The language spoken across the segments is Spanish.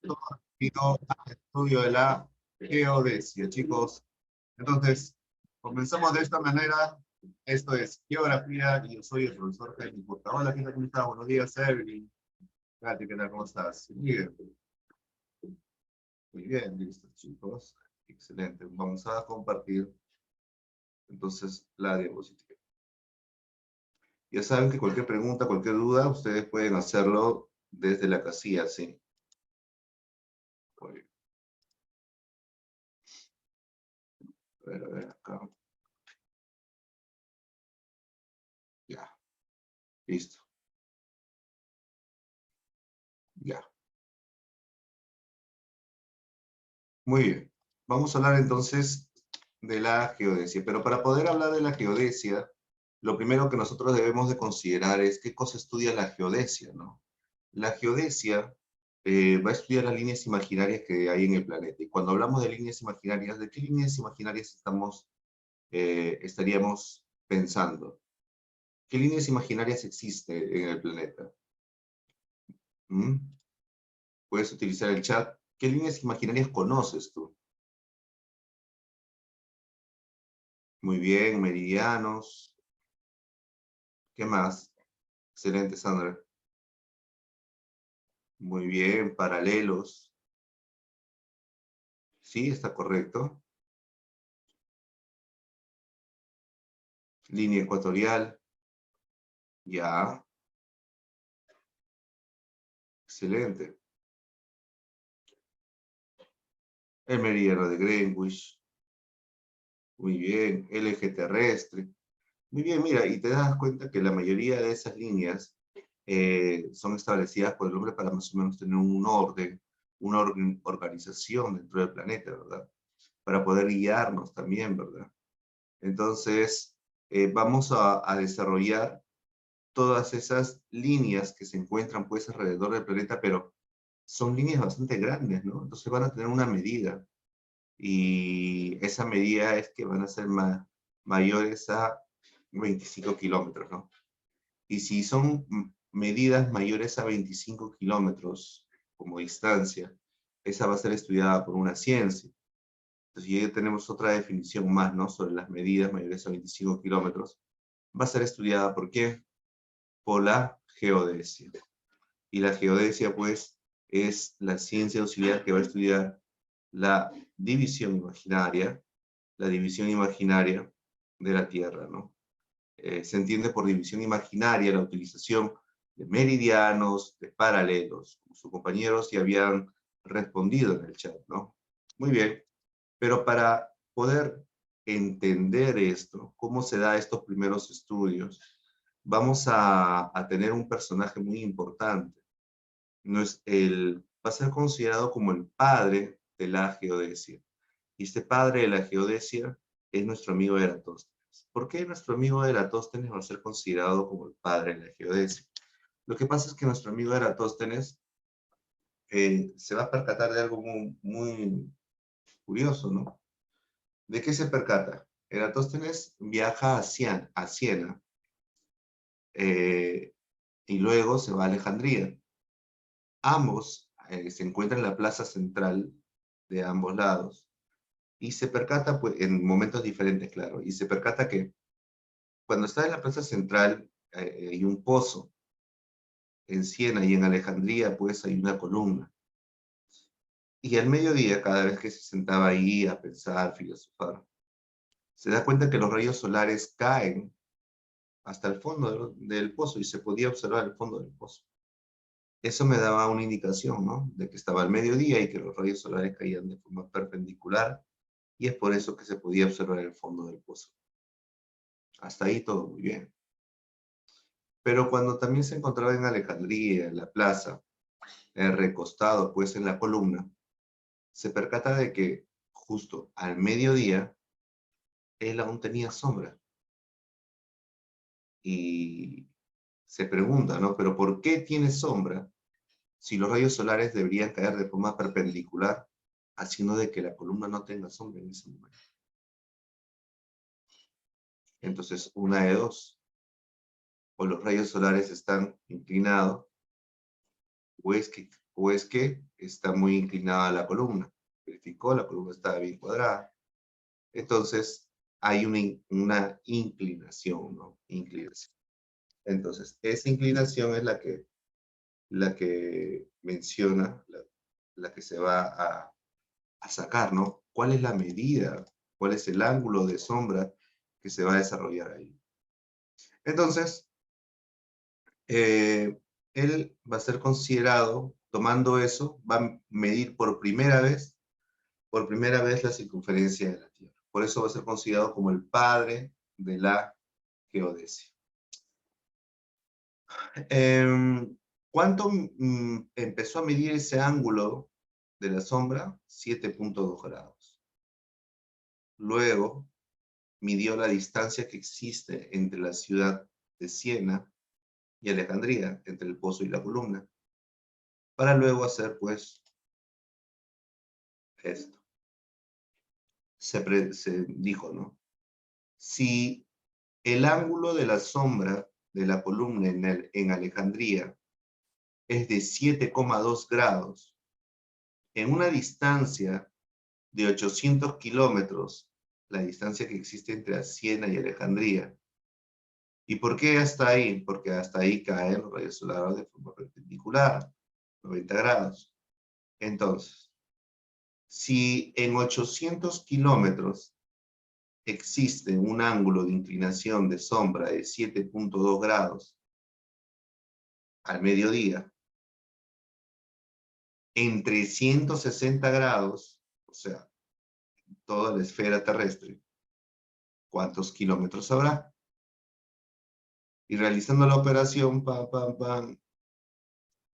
Bienvenido al estudio de la geodesia, chicos. Entonces, comenzamos de esta manera. Esto es geografía y yo soy el profesor Jaime Porta. Hola, ¿qué tal? ¿Cómo estás? Buenos días, Evelyn. Katy, ¿qué tal? ¿Cómo estás? Muy bien, listo, chicos. Excelente. Vamos a compartir entonces la diapositiva. Ya saben que cualquier pregunta, cualquier duda, ustedes pueden hacerlo desde la casilla, sí. Muy bien. A ver, acá. Ya, listo. Ya. Muy bien. Vamos a hablar entonces de la geodesia. Pero para poder hablar de la geodesia, lo primero que nosotros debemos de considerar es qué cosa estudia la geodesia, ¿no? La geodesia va a estudiar las líneas imaginarias que hay en el planeta. Y cuando hablamos de líneas imaginarias, ¿de qué líneas imaginarias estaríamos pensando? ¿Qué líneas imaginarias existen en el planeta? ¿Mm? Puedes utilizar el chat. ¿Qué líneas imaginarias conoces tú? Muy bien, meridianos. ¿Qué más? Excelente, Sandra. Muy bien, paralelos. Sí, está correcto. Línea ecuatorial. Ya. Excelente. El meridiano de Greenwich. Muy bien. El eje terrestre. Muy bien, mira, y te das cuenta que la mayoría de esas líneas son establecidas por el hombre para más o menos tener un orden, una organización dentro del planeta, ¿verdad? Para poder guiarnos también, ¿verdad? Entonces, vamos a desarrollar todas esas líneas que se encuentran pues alrededor del planeta, pero son líneas bastante grandes, ¿no? Entonces van a tener una medida y esa medida es que van a ser mayores a 25 kilómetros, ¿no? Y si son medidas mayores a 25 kilómetros como distancia, esa va a ser estudiada por una ciencia. Entonces ya tenemos otra definición más, ¿no? Sobre las medidas mayores a 25 kilómetros. Va a ser estudiada por ¿qué? Por la geodesia. Y la geodesia, pues, es la ciencia auxiliar que va a estudiar la división imaginaria, de la Tierra, ¿no? Se entiende por división imaginaria la utilización de meridianos, de paralelos, como sus compañeros ya habían respondido en el chat, ¿no? Muy bien, pero para poder entender esto, cómo se da estos primeros estudios, vamos a tener un personaje muy importante. Va a ser considerado como el padre de la geodesia. Y este padre de la geodesia es nuestro amigo Eratóstenes. ¿Por qué nuestro amigo Eratóstenes va a ser considerado como el padre de la geodesia? Lo que pasa es que nuestro amigo Eratóstenes se va a percatar de algo muy curioso, ¿no? ¿De qué se percata? Eratóstenes viaja a Siena y luego se va a Alejandría. Ambos se encuentran en la plaza central de ambos lados y se percata, pues, en momentos diferentes, claro, y se percata que cuando está en la plaza central hay un pozo, en Siena y en Alejandría, pues hay una columna. Y al mediodía, cada vez que se sentaba ahí a pensar, filosofar, se da cuenta que los rayos solares caen hasta el fondo del pozo y se podía observar el fondo del pozo. Eso me daba una indicación, ¿no? De que estaba al mediodía y que los rayos solares caían de forma perpendicular y es por eso que se podía observar el fondo del pozo. Hasta ahí todo muy bien. Pero cuando también se encontraba en Alejandría, en la plaza, recostado pues en la columna, se percata de que justo al mediodía él aún tenía sombra. Y se pregunta, ¿no? ¿Pero por qué tiene sombra si los rayos solares deberían caer de forma perpendicular, haciendo de que la columna no tenga sombra en ese momento? Entonces, una de dos: o los rayos solares están inclinados, o es que o es que está muy inclinada la columna. Verificó, la columna está bien cuadrada. Entonces, hay una inclinación, ¿no? Inclinación. Entonces, esa inclinación es la que menciona, la que se va a sacar, ¿no? ¿Cuál es la medida? ¿Cuál es el ángulo de sombra que se va a desarrollar ahí? Entonces, él va a ser considerado, tomando eso, va a medir por primera vez la circunferencia de la Tierra. Por eso va a ser considerado como el padre de la geodesia. ¿Cuánto empezó a medir ese ángulo de la sombra? 7.2 grados. Luego midió la distancia que existe entre la ciudad de Siena y Alejandría, entre el pozo y la columna, para luego hacer, pues, esto. Se dijo, ¿no? Si el ángulo de la sombra de la columna en Alejandría es de 7,2 grados, en una distancia de 800 kilómetros, la distancia que existe entre Siena y Alejandría. ¿Y por qué hasta ahí? Porque hasta ahí caen los rayos solares de forma perpendicular, 90 grados. Entonces, si en 800 kilómetros existe un ángulo de inclinación de sombra de 7.2 grados al mediodía, en 360 grados, o sea, toda la esfera terrestre, ¿cuántos kilómetros habrá? Y realizando la operación, pam, pam, pam,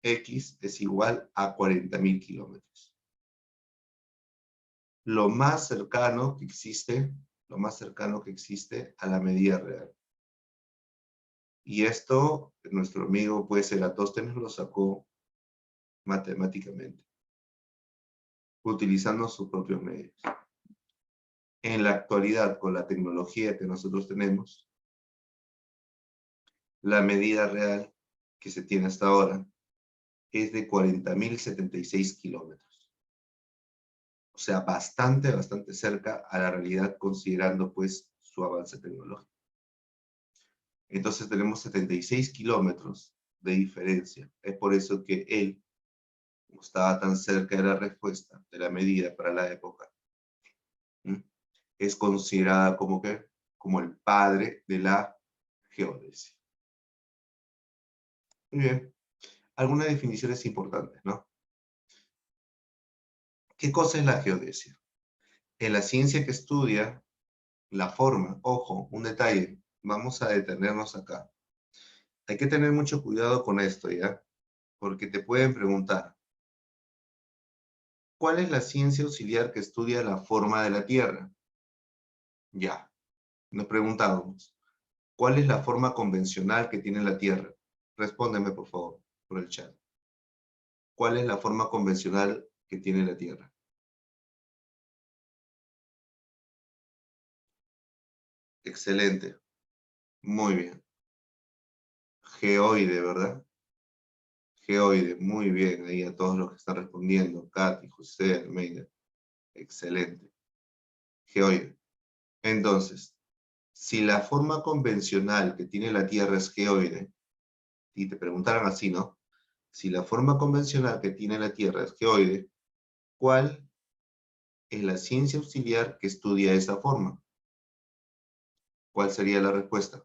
X es igual a 40.000 kilómetros. Lo más cercano que existe, lo más cercano que existe a la medida real. Y esto, nuestro amigo, pues, Eratóstenes lo sacó matemáticamente, utilizando sus propios medios. En la actualidad, con la tecnología que nosotros tenemos, la medida real que se tiene hasta ahora es de 40.076 kilómetros. O sea, bastante, bastante cerca a la realidad, considerando, pues, su avance tecnológico. Entonces tenemos 76 kilómetros de diferencia. Es por eso que él, como estaba tan cerca de la respuesta, de la medida para la época, es considerada como, ¿qué? Como el padre de la geodesia. Muy bien. Algunas definiciones importantes, ¿no? ¿Qué cosa es la geodesia? En la ciencia que estudia la forma, ojo, un detalle, vamos a detenernos acá. Hay que tener mucho cuidado con esto, ¿ya? Porque te pueden preguntar, ¿cuál es la ciencia auxiliar que estudia la forma de la Tierra? Ya, nos preguntamos, ¿cuál es la forma convencional que tiene la Tierra? Respóndeme, por favor, por el chat. ¿Cuál es la forma convencional que tiene la Tierra? Excelente, muy bien. Geoide, ¿verdad? Geoide, muy bien. Ahí a todos los que están respondiendo. Katy, José, Almeida. Excelente. Geoide. Entonces, si la forma convencional que tiene la Tierra es geoide, y te preguntaran así, ¿no? Si la forma convencional que tiene la Tierra es geoide, ¿cuál es la ciencia auxiliar que estudia esa forma? ¿Cuál sería la respuesta?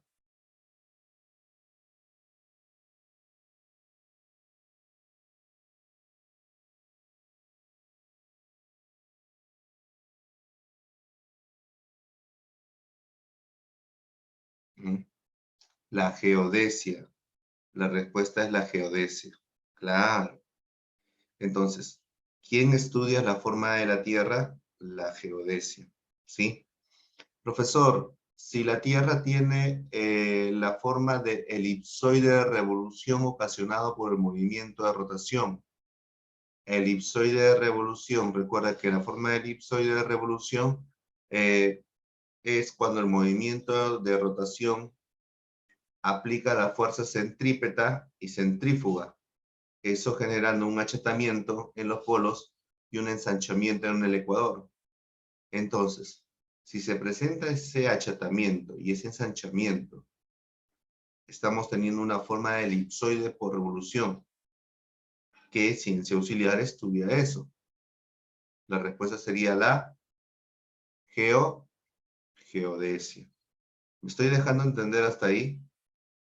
¿Mm? La geodesia. La respuesta es la geodesia. Claro. Entonces, ¿quién estudia la forma de la Tierra? La geodesia. ¿Sí? Profesor, si la Tierra tiene la forma de elipsoide de revolución ocasionado por el movimiento de rotación, elipsoide de revolución, recuerda que la forma de elipsoide de revolución eh, es cuando el movimiento de rotación aplica la fuerza centrípeta y centrífuga. Eso generando un achatamiento en los polos y un ensanchamiento en el ecuador. Entonces, si se presenta ese achatamiento y ese ensanchamiento, estamos teniendo una forma de elipsoide por revolución. ¿Qué ciencia auxiliar estudia eso? La respuesta sería la geodesia. ¿Me estoy dejando entender hasta ahí?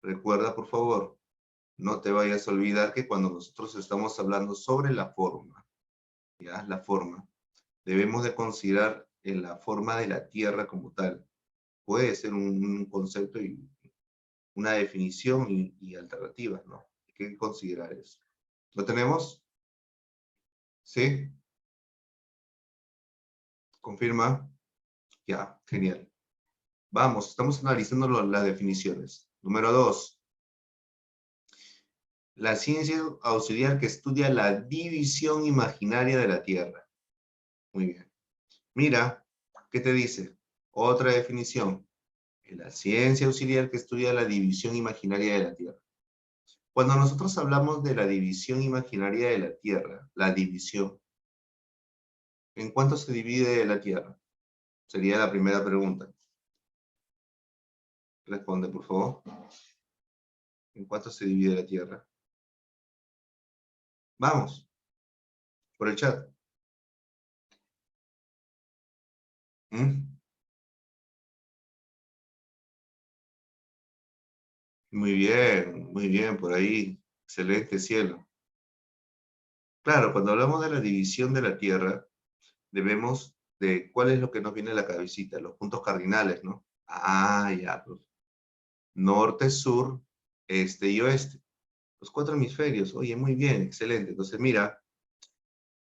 Recuerda, por favor, no te vayas a olvidar que cuando nosotros estamos hablando sobre la forma, ¿ya? La forma, debemos de considerar en la forma de la Tierra como tal. Puede ser un concepto y una definición y alternativas, ¿no? Hay que considerar eso. ¿Lo tenemos? ¿Sí? ¿Confirma? Ya, genial. Vamos, estamos analizando las definiciones. Número 2. La ciencia auxiliar que estudia la división imaginaria de la Tierra. Muy bien. Mira, ¿qué te dice? Otra definición. La ciencia auxiliar que estudia la división imaginaria de la Tierra. Cuando nosotros hablamos de la división imaginaria de la Tierra, la división, ¿en cuánto se divide la Tierra? Sería la primera pregunta. Responde, por favor. ¿En cuánto se divide la Tierra? Vamos, por el chat. ¿Mm? Muy bien, por ahí. Excelente cielo. Claro, cuando hablamos de la división de la Tierra, debemos de cuál es lo que nos viene a la cabecita, los puntos cardinales, ¿no? Ah, ya, pues. Norte, sur, este y oeste. Los 4 hemisferios. Oye, muy bien, excelente. Entonces, mira,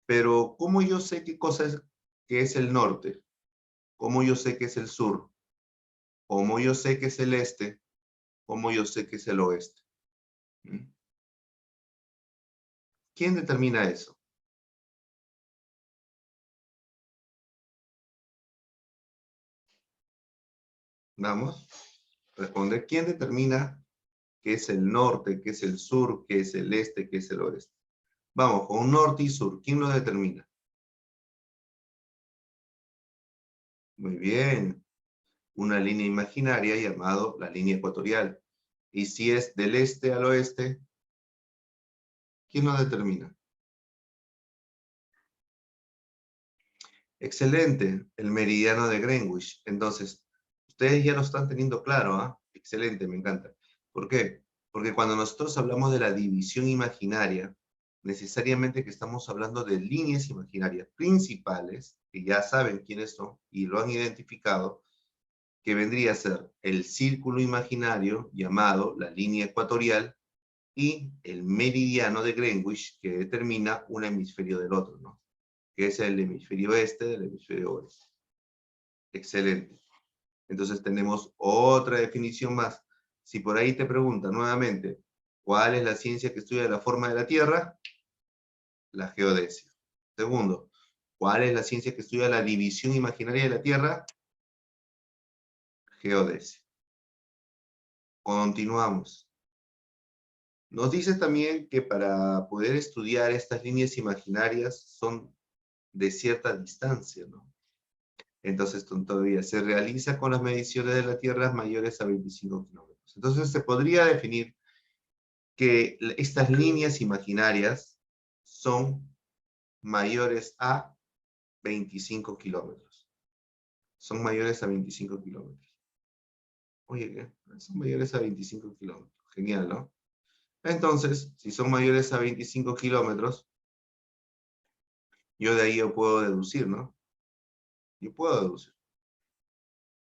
pero ¿cómo yo sé qué es el norte? ¿Cómo yo sé qué es el sur? ¿Cómo yo sé qué es el este? ¿Cómo yo sé qué es el oeste? ¿Mm? ¿Quién determina eso? Vamos, responde. ¿Quién determina qué es el norte, qué es el sur, qué es el este, qué es el oeste? Vamos, con norte y sur, ¿quién lo determina? Muy bien, una línea imaginaria llamada la línea ecuatorial. Y si es del este al oeste, ¿quién lo determina? Excelente, el meridiano de Greenwich. Entonces, ustedes ya lo están teniendo claro, ¿ah? Excelente, me encanta. ¿Por qué? Porque cuando nosotros hablamos de la división imaginaria, necesariamente que estamos hablando de líneas imaginarias principales, que ya saben quiénes son y lo han identificado, que vendría a ser el círculo imaginario llamado la línea ecuatorial y el meridiano de Greenwich que determina un hemisferio del otro, ¿no? Que es el hemisferio este del hemisferio oeste. Excelente. Entonces tenemos otra definición más. Si por ahí te preguntan nuevamente, ¿cuál es la ciencia que estudia la forma de la Tierra? La geodesia. Segundo, ¿cuál es la ciencia que estudia la división imaginaria de la Tierra? Geodesia. Continuamos. Nos dice también que para poder estudiar estas líneas imaginarias son de cierta distancia, ¿no? Entonces todavía se realiza con las mediciones de la Tierra mayores a 25 kilómetros. Entonces se podría definir que estas líneas imaginarias son mayores a 25 kilómetros. Son mayores a 25 kilómetros. Oye, ¿qué? Son mayores a 25 kilómetros. Genial, ¿no? Entonces, si son mayores a 25 kilómetros, yo de ahí yo puedo deducir, ¿no? Yo puedo deducir.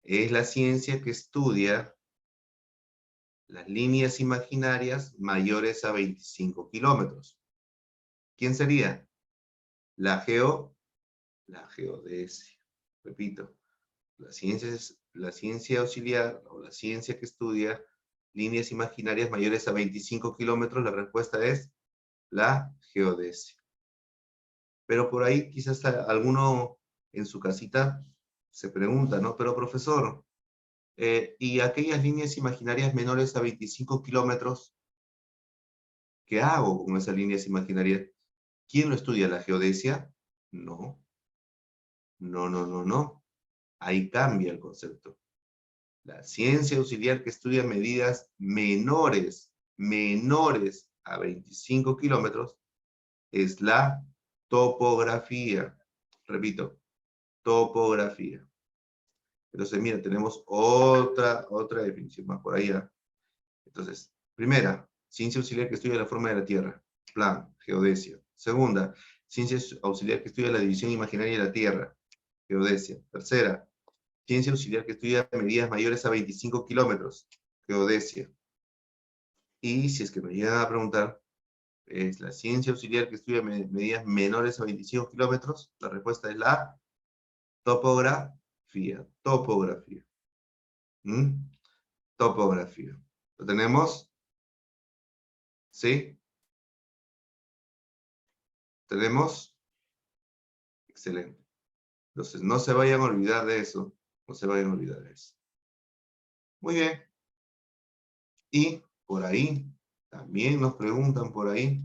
Es la ciencia que estudia las líneas imaginarias mayores a 25 kilómetros. ¿Quién sería? La la geodesia. Repito, la ciencia auxiliar o la ciencia que estudia líneas imaginarias mayores a 25 kilómetros, la respuesta es la geodesia. Pero por ahí quizás alguno en su casita se pregunta, ¿no? Pero profesor, ¿y aquellas líneas imaginarias menores a 25 kilómetros? ¿Qué hago con esas líneas imaginarias? ¿Quién lo estudia? ¿La geodesia? No, no, no, no, no. Ahí cambia el concepto. La ciencia auxiliar que estudia medidas menores a 25 kilómetros es la topografía. Repito, topografía. Entonces, mira, tenemos otra definición más por allá. Entonces, primera, ciencia auxiliar que estudia la forma de la Tierra. Plan, geodesia. Segunda, ciencia auxiliar que estudia la división imaginaria de la Tierra. Geodesia. Tercera, ciencia auxiliar que estudia medidas mayores a 25 kilómetros. Geodesia. Y si es que me llegan a preguntar, ¿es la ciencia auxiliar que estudia medidas menores a 25 kilómetros? La respuesta es la topografía. Topografía. ¿Mm? Topografía. ¿Lo tenemos? ¿Sí? ¿Tenemos? Excelente. Entonces, no se vayan a olvidar de eso. No se vayan a olvidar de eso. Muy bien. Y por ahí, también nos preguntan por ahí,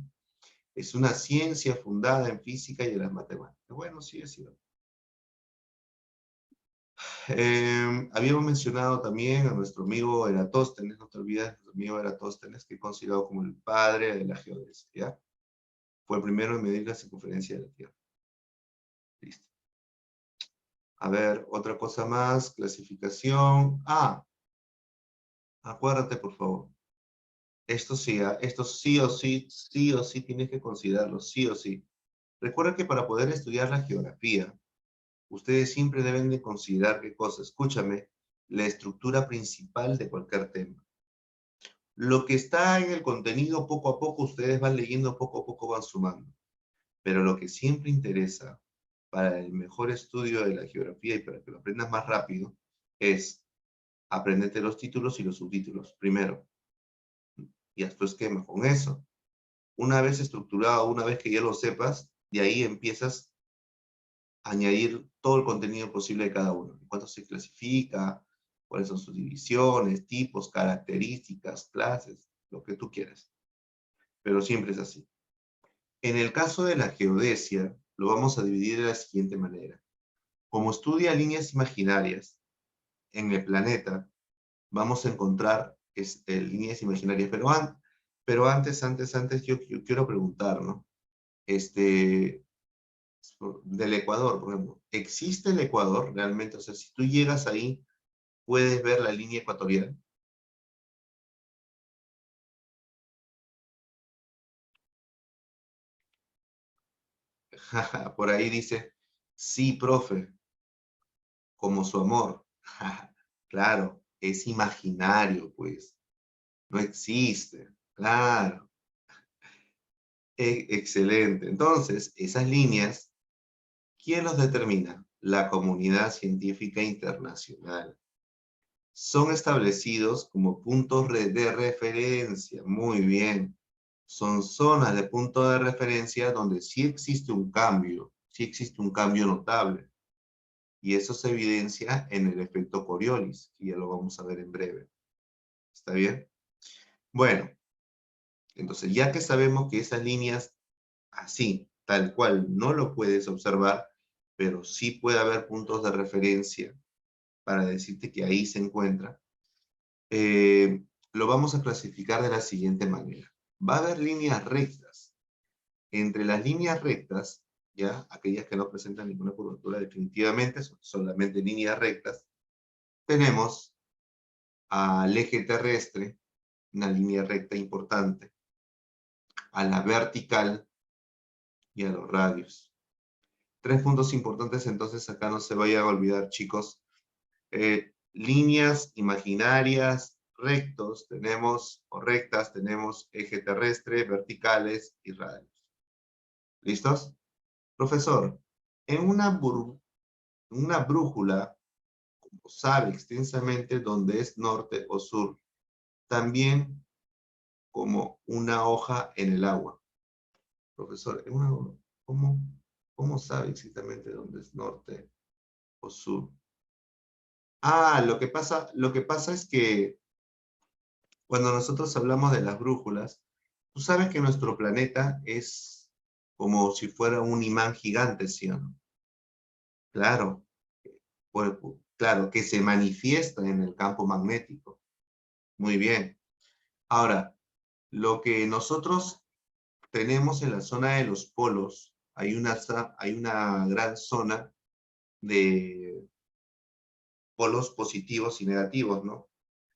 ¿es una ciencia fundada en física y en las matemáticas? Bueno, sí, es cierto. Habíamos mencionado también a nuestro amigo Eratóstenes, no te olvides, nuestro amigo Eratóstenes, que es considerado como el padre de la geodesia, ¿ya? Fue el primero en medir la circunferencia de la Tierra. Listo. A ver, otra cosa más, clasificación. Ah, acuérdate, por favor. Esto sí o sí tienes que considerarlo, sí o sí. Recuerda que para poder estudiar la geografía, ustedes siempre deben de considerar qué cosa, escúchame, la estructura principal de cualquier tema. Lo que está en el contenido, poco a poco, ustedes van leyendo, poco a poco van sumando. Pero lo que siempre interesa para el mejor estudio de la geografía y para que lo aprendas más rápido, es aprenderte los títulos y los subtítulos, primero. Y haz tu esquema con eso. Una vez estructurado, una vez que ya lo sepas, de ahí empiezas a añadir todo el contenido posible de cada uno. Cuánto se clasifica, cuáles son sus divisiones, tipos, características, clases, lo que tú quieras. Pero siempre es así. En el caso de la geodesia, lo vamos a dividir de la siguiente manera. Como estudia líneas imaginarias en el planeta, vamos a encontrar líneas imaginarias. Pero antes, yo quiero preguntar, ¿no? Del Ecuador, por ejemplo. ¿Existe el Ecuador realmente? O sea, si tú llegas ahí, ¿puedes ver la línea ecuatorial? Por ahí dice, sí, profe, como su amor. Claro, es imaginario, pues. No existe. Claro. Excelente. Entonces, esas líneas, ¿quién los determina? La comunidad científica internacional. Son establecidos como puntos de referencia. Muy bien. Son zonas de punto de referencia donde sí existe un cambio notable. Y eso se evidencia en el efecto Coriolis, que ya lo vamos a ver en breve. ¿Está bien? Bueno, entonces ya que sabemos que esas líneas así, tal cual, no lo puedes observar, pero sí puede haber puntos de referencia para decirte que ahí se encuentra, lo vamos a clasificar de la siguiente manera. Va a haber líneas rectas. Entre las líneas rectas, ya, aquellas que no presentan ninguna curvatura definitivamente, son solamente líneas rectas, tenemos al eje terrestre, una línea recta importante, a la vertical y a los radios. Tres puntos importantes, entonces acá no se vayan a olvidar, chicos. Líneas imaginarias, rectos, tenemos, o rectas, tenemos eje terrestre, verticales y radios. ¿Listos? Profesor, en una brújula, como sabe extensamente dónde es norte o sur, también como una hoja en el agua. Profesor, ¿cómo, ¿cómo sabe exactamente dónde es norte o sur? Ah, lo que pasa es que cuando nosotros hablamos de las brújulas, Tú sabes que nuestro planeta es como si fuera un imán gigante, ¿sí o no? Claro, claro, que se manifiesta en el campo magnético. Muy bien. Ahora, lo que nosotros tenemos en la zona de los polos, hay una gran zona de polos positivos y negativos, ¿no?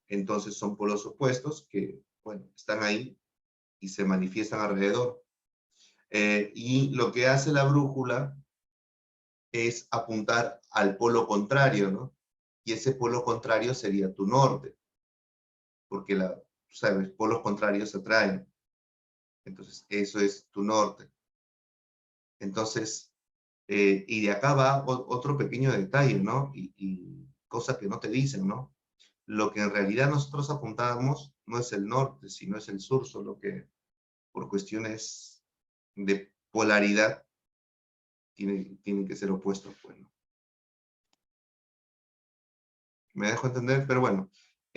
Entonces son polos opuestos que, bueno, están ahí y se manifiestan alrededor. Y lo que hace la brújula es apuntar al polo contrario, ¿no? Y ese polo contrario sería tu norte, porque tú sabes, polos contrarios se atraen. Entonces, eso es tu norte. Entonces, y de acá va otro pequeño detalle, ¿no? Y cosas que no te dicen, ¿no? Lo que en realidad nosotros apuntamos no es el norte, sino es el sur, solo que por cuestiones de polaridad tienen que ser opuestos, pues, ¿no? Me dejo entender, pero bueno,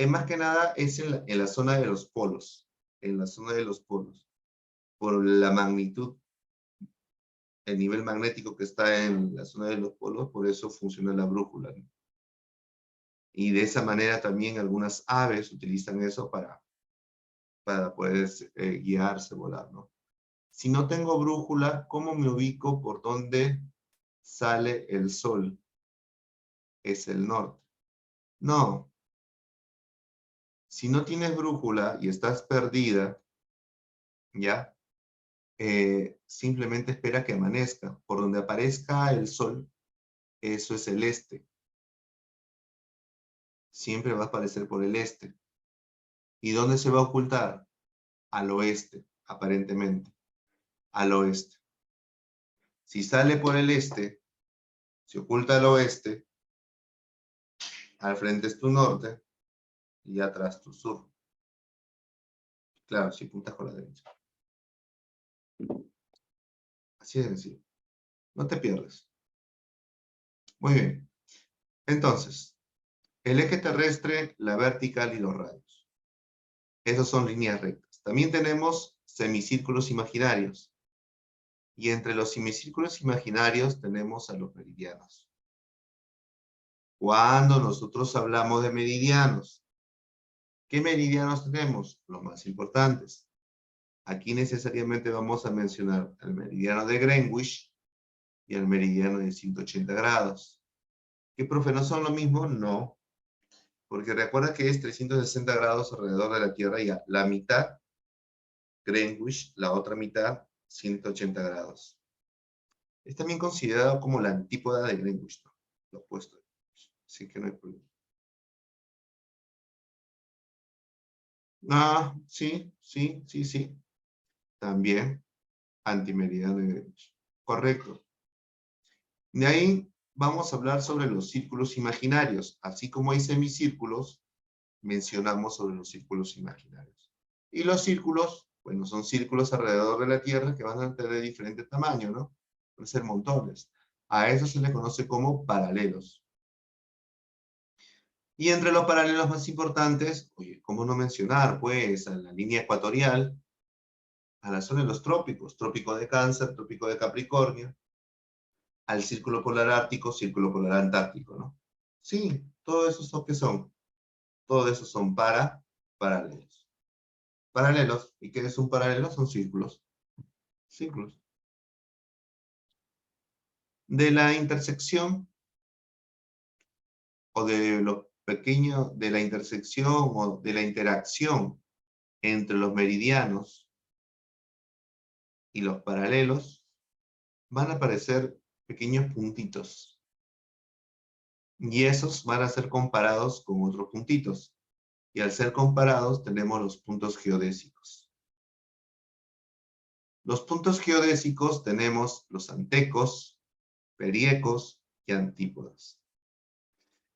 más que nada es en la zona de los polos, en la zona de los polos, por la magnitud, el nivel magnético que está en la zona de los polos, por eso funciona la brújula, ¿no? Y de esa manera también algunas aves utilizan eso para poder guiarse, volar, ¿no? Si no tengo brújula, ¿cómo me ubico por dónde sale el sol? Es el norte. No, si no tienes brújula y estás perdida, ¿ya? Simplemente espera que amanezca. Por donde aparezca el sol, eso es el este. Siempre va a aparecer por el este. ¿Y dónde se va a ocultar? Al oeste, aparentemente. Al oeste. Si sale por el este, se oculta al oeste, al frente es tu norte y atrás tu sur. Claro, si apuntas con la derecha. Así de sencillo. No te pierdes. Muy bien. Entonces, el eje terrestre, la vertical y los radios. Esas son líneas rectas. También tenemos semicírculos imaginarios. Y entre los semicírculos imaginarios tenemos a los meridianos. Cuando nosotros hablamos de meridianos, ¿qué meridianos tenemos? Los más importantes. Aquí necesariamente vamos a mencionar el meridiano de Greenwich y el meridiano de 180 grados. ¿Qué, profe, no son lo mismo? No, porque recuerda que es 360 grados alrededor de la Tierra y la mitad Greenwich, la otra mitad 180 grados. Es también considerado como la antípoda de Greenwich, ¿no? Lo opuesto. Así que no hay problema. Ah, sí, sí, sí, sí. También antimeridiano de Greenwich. Correcto. De ahí vamos a hablar sobre los círculos imaginarios. Así como hay semicírculos, mencionamos sobre los círculos imaginarios. Y los círculos, bueno, son círculos alrededor de la Tierra que van a tener diferente tamaño, ¿no? Pueden ser montones. A eso se le conoce como paralelos. Y entre los paralelos más importantes, oye, ¿cómo no mencionar? Pues a la línea ecuatorial, a la zona de los trópicos, trópico de Cáncer, trópico de Capricornio, al círculo polar ártico, círculo polar antártico, ¿no? Sí, todo eso son, ¿qué son? Todo eso son paralelos. Paralelos. ¿Y qué es un paralelo? Son círculos. Círculos. De la intersección o de lo pequeño, de la intersección o de la interacción entre los meridianos y los paralelos, van a aparecer pequeños puntitos. Y esos van a ser comparados con otros puntitos. Y al ser comparados tenemos los puntos geodésicos. Los puntos geodésicos tenemos los antecos, periecos y antípodas.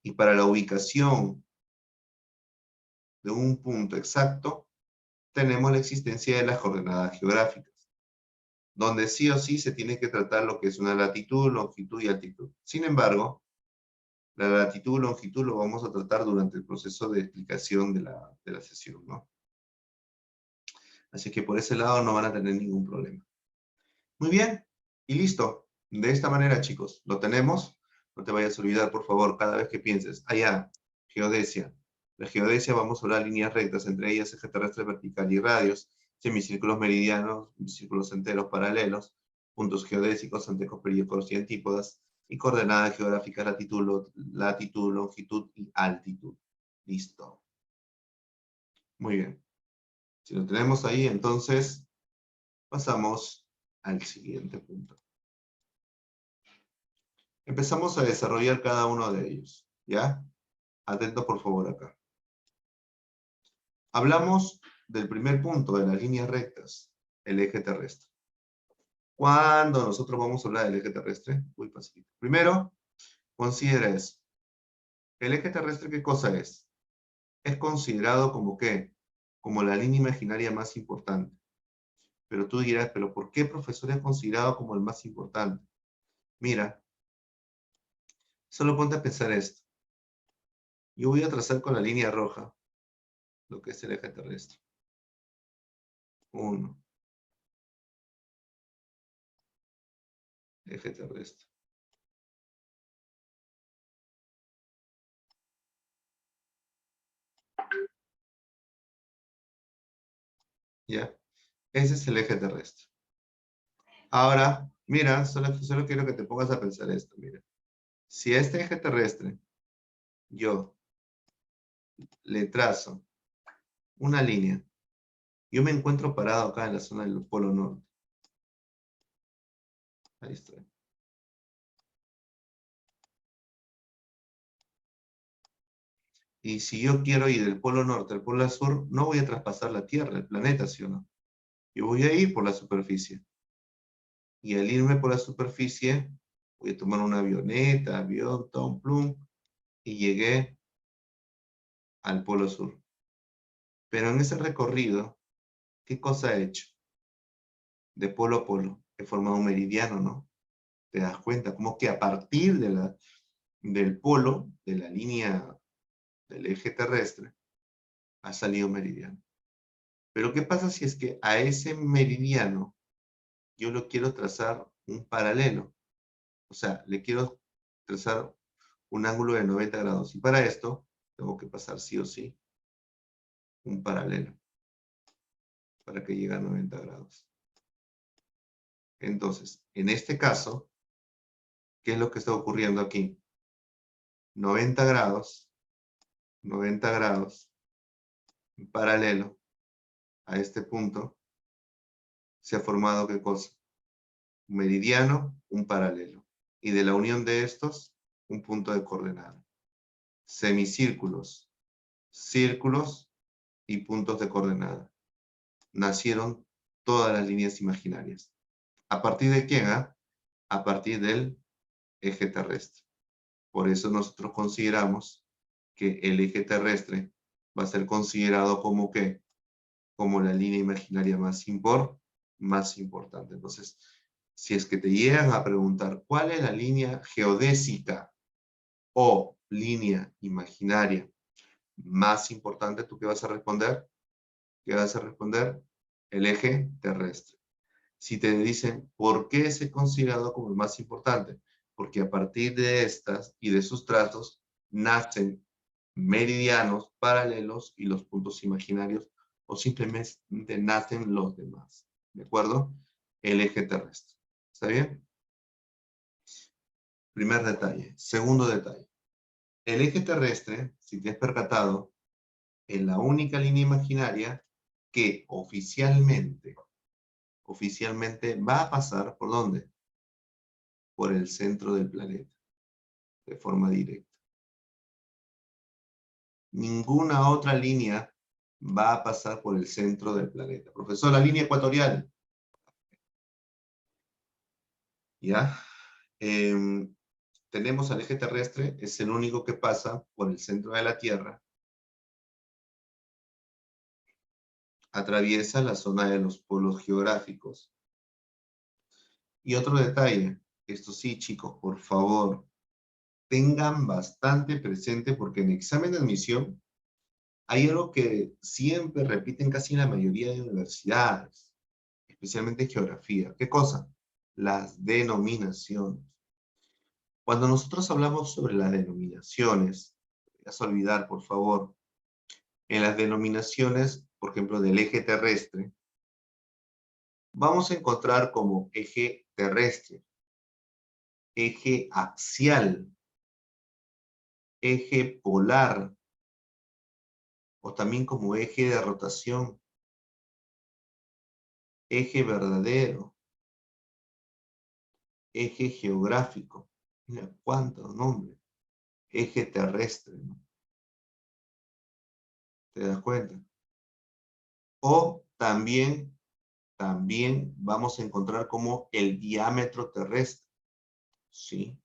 Y para la ubicación de un punto exacto, tenemos la existencia de las coordenadas geográficas, donde sí o sí se tiene que tratar lo que es una latitud, longitud y altitud. Sin embargo, la latitud, longitud lo vamos a tratar durante el proceso de explicación de la sesión, ¿no? Así que por ese lado no van a tener ningún problema. Muy bien, y listo. De esta manera, chicos, lo tenemos. No te vayas a olvidar, por favor, cada vez que pienses, geodesia. La geodesia, vamos a hablar de líneas rectas, entre ellas eje terrestre vertical y radios, semicírculos meridianos, círculos enteros paralelos, puntos geodésicos, antecos, períodos y antípodas, y coordenadas geográficas, latitud, longitud y altitud. Listo. Muy bien. Si lo tenemos ahí, entonces pasamos al siguiente punto. Empezamos a desarrollar cada uno de ellos, ¿ya? Atento por favor acá. Hablamos del primer punto, de las líneas rectas, el eje terrestre. ¿Cuándo nosotros vamos a hablar del eje terrestre? Muy fácil. Primero, considera eso. ¿El eje terrestre qué cosa es? Es considerado como ¿qué? Como la línea imaginaria más importante. Pero tú dirás, ¿pero por qué, profesor, es considerado como el más importante? Mira, solo ponte a pensar esto. Yo voy a trazar con la línea roja lo que es el eje terrestre. 1. Eje terrestre. ¿Ya? Ese es el eje terrestre. Ahora, mira, solo quiero que te pongas a pensar esto, mira. Si a este eje terrestre yo le trazo una línea, yo me encuentro parado acá en la zona del polo norte. Ahí estoy. Y si yo quiero ir del polo norte al polo sur, no voy a traspasar la Tierra, el planeta, ¿sí o no? Yo voy a ir por la superficie. Y al irme por la superficie, voy a tomar una avioneta, avión, tom, plum, y llegué al polo sur. Pero en ese recorrido, ¿qué cosa he hecho? De polo a polo, he formado un meridiano, ¿no? Te das cuenta, como que a partir del polo, de la línea del eje terrestre, ha salido meridiano. Pero ¿qué pasa si es que a ese meridiano yo lo quiero trazar un paralelo? O sea, le quiero trazar un ángulo de 90 grados. Y para esto, tengo que pasar sí o sí un paralelo para que llegue a 90 grados. Entonces, en este caso, ¿qué es lo que está ocurriendo aquí? 90 grados, 90 grados, en paralelo a este punto, se ha formado ¿qué cosa? Un meridiano, un paralelo. Y de la unión de estos, un punto de coordenada. Semicírculos, círculos y puntos de coordenada. Nacieron todas las líneas imaginarias. ¿A partir de quién? A partir del eje terrestre. Por eso nosotros consideramos que el eje terrestre va a ser considerado como ¿qué? Como la línea imaginaria más importante. Entonces, si es que te llegan a preguntar cuál es la línea geodésica o línea imaginaria más importante, ¿tú qué vas a responder? ¿Qué vas a responder? El eje terrestre. Si te dicen, ¿por qué es considerado como el más importante? Porque a partir de estas y de sus trazos nacen meridianos, paralelos y los puntos imaginarios, o simplemente nacen los demás. ¿De acuerdo? El eje terrestre. ¿Está bien? Primer detalle. Segundo detalle. El eje terrestre, si te has percatado, es la única línea imaginaria que oficialmente va a pasar ¿por dónde? Por el centro del planeta, de forma directa. Ninguna otra línea va a pasar por el centro del planeta. Profesor, la línea ecuatorial. ¿Ya? Tenemos al eje terrestre, es el único que pasa por el centro de la Tierra. Atraviesa la zona de los polos geográficos. Y otro detalle, esto sí, chicos, por favor, tengan bastante presente porque en examen de admisión hay algo que siempre repiten casi en la mayoría de universidades, especialmente en geografía. ¿Qué cosa? Las denominaciones. Cuando nosotros hablamos sobre las denominaciones, no vas a olvidar, por favor, en las denominaciones, por ejemplo, del eje terrestre, vamos a encontrar como eje terrestre, eje axial, eje polar, o también como eje de rotación, eje verdadero, eje geográfico. Mira cuántos nombres. Eje terrestre, ¿no? ¿Te das cuenta? O también vamos a encontrar como el diámetro terrestre. ¿Sí?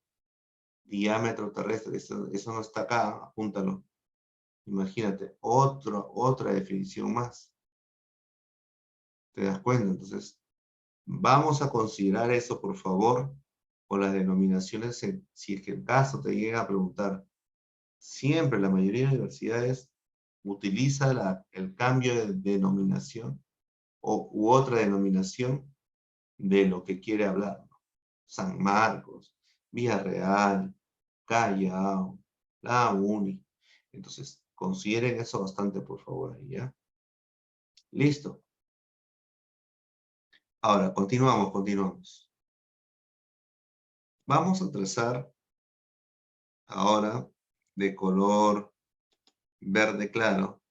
Diámetro terrestre. Eso no está acá, apúntalo. Imagínate, otra definición más. ¿Te das cuenta? Entonces, vamos a considerar eso, por favor, con las denominaciones, si es que en caso te llega a preguntar. Siempre la mayoría de universidades utiliza el cambio de denominación u otra denominación de lo que quiere hablar, ¿no? San Marcos, Villarreal, Callao, la UNI. Entonces, consideren eso bastante, por favor, ahí, ¿ya? Listo. Ahora, continuamos. Vamos a trazar ahora de color verde claro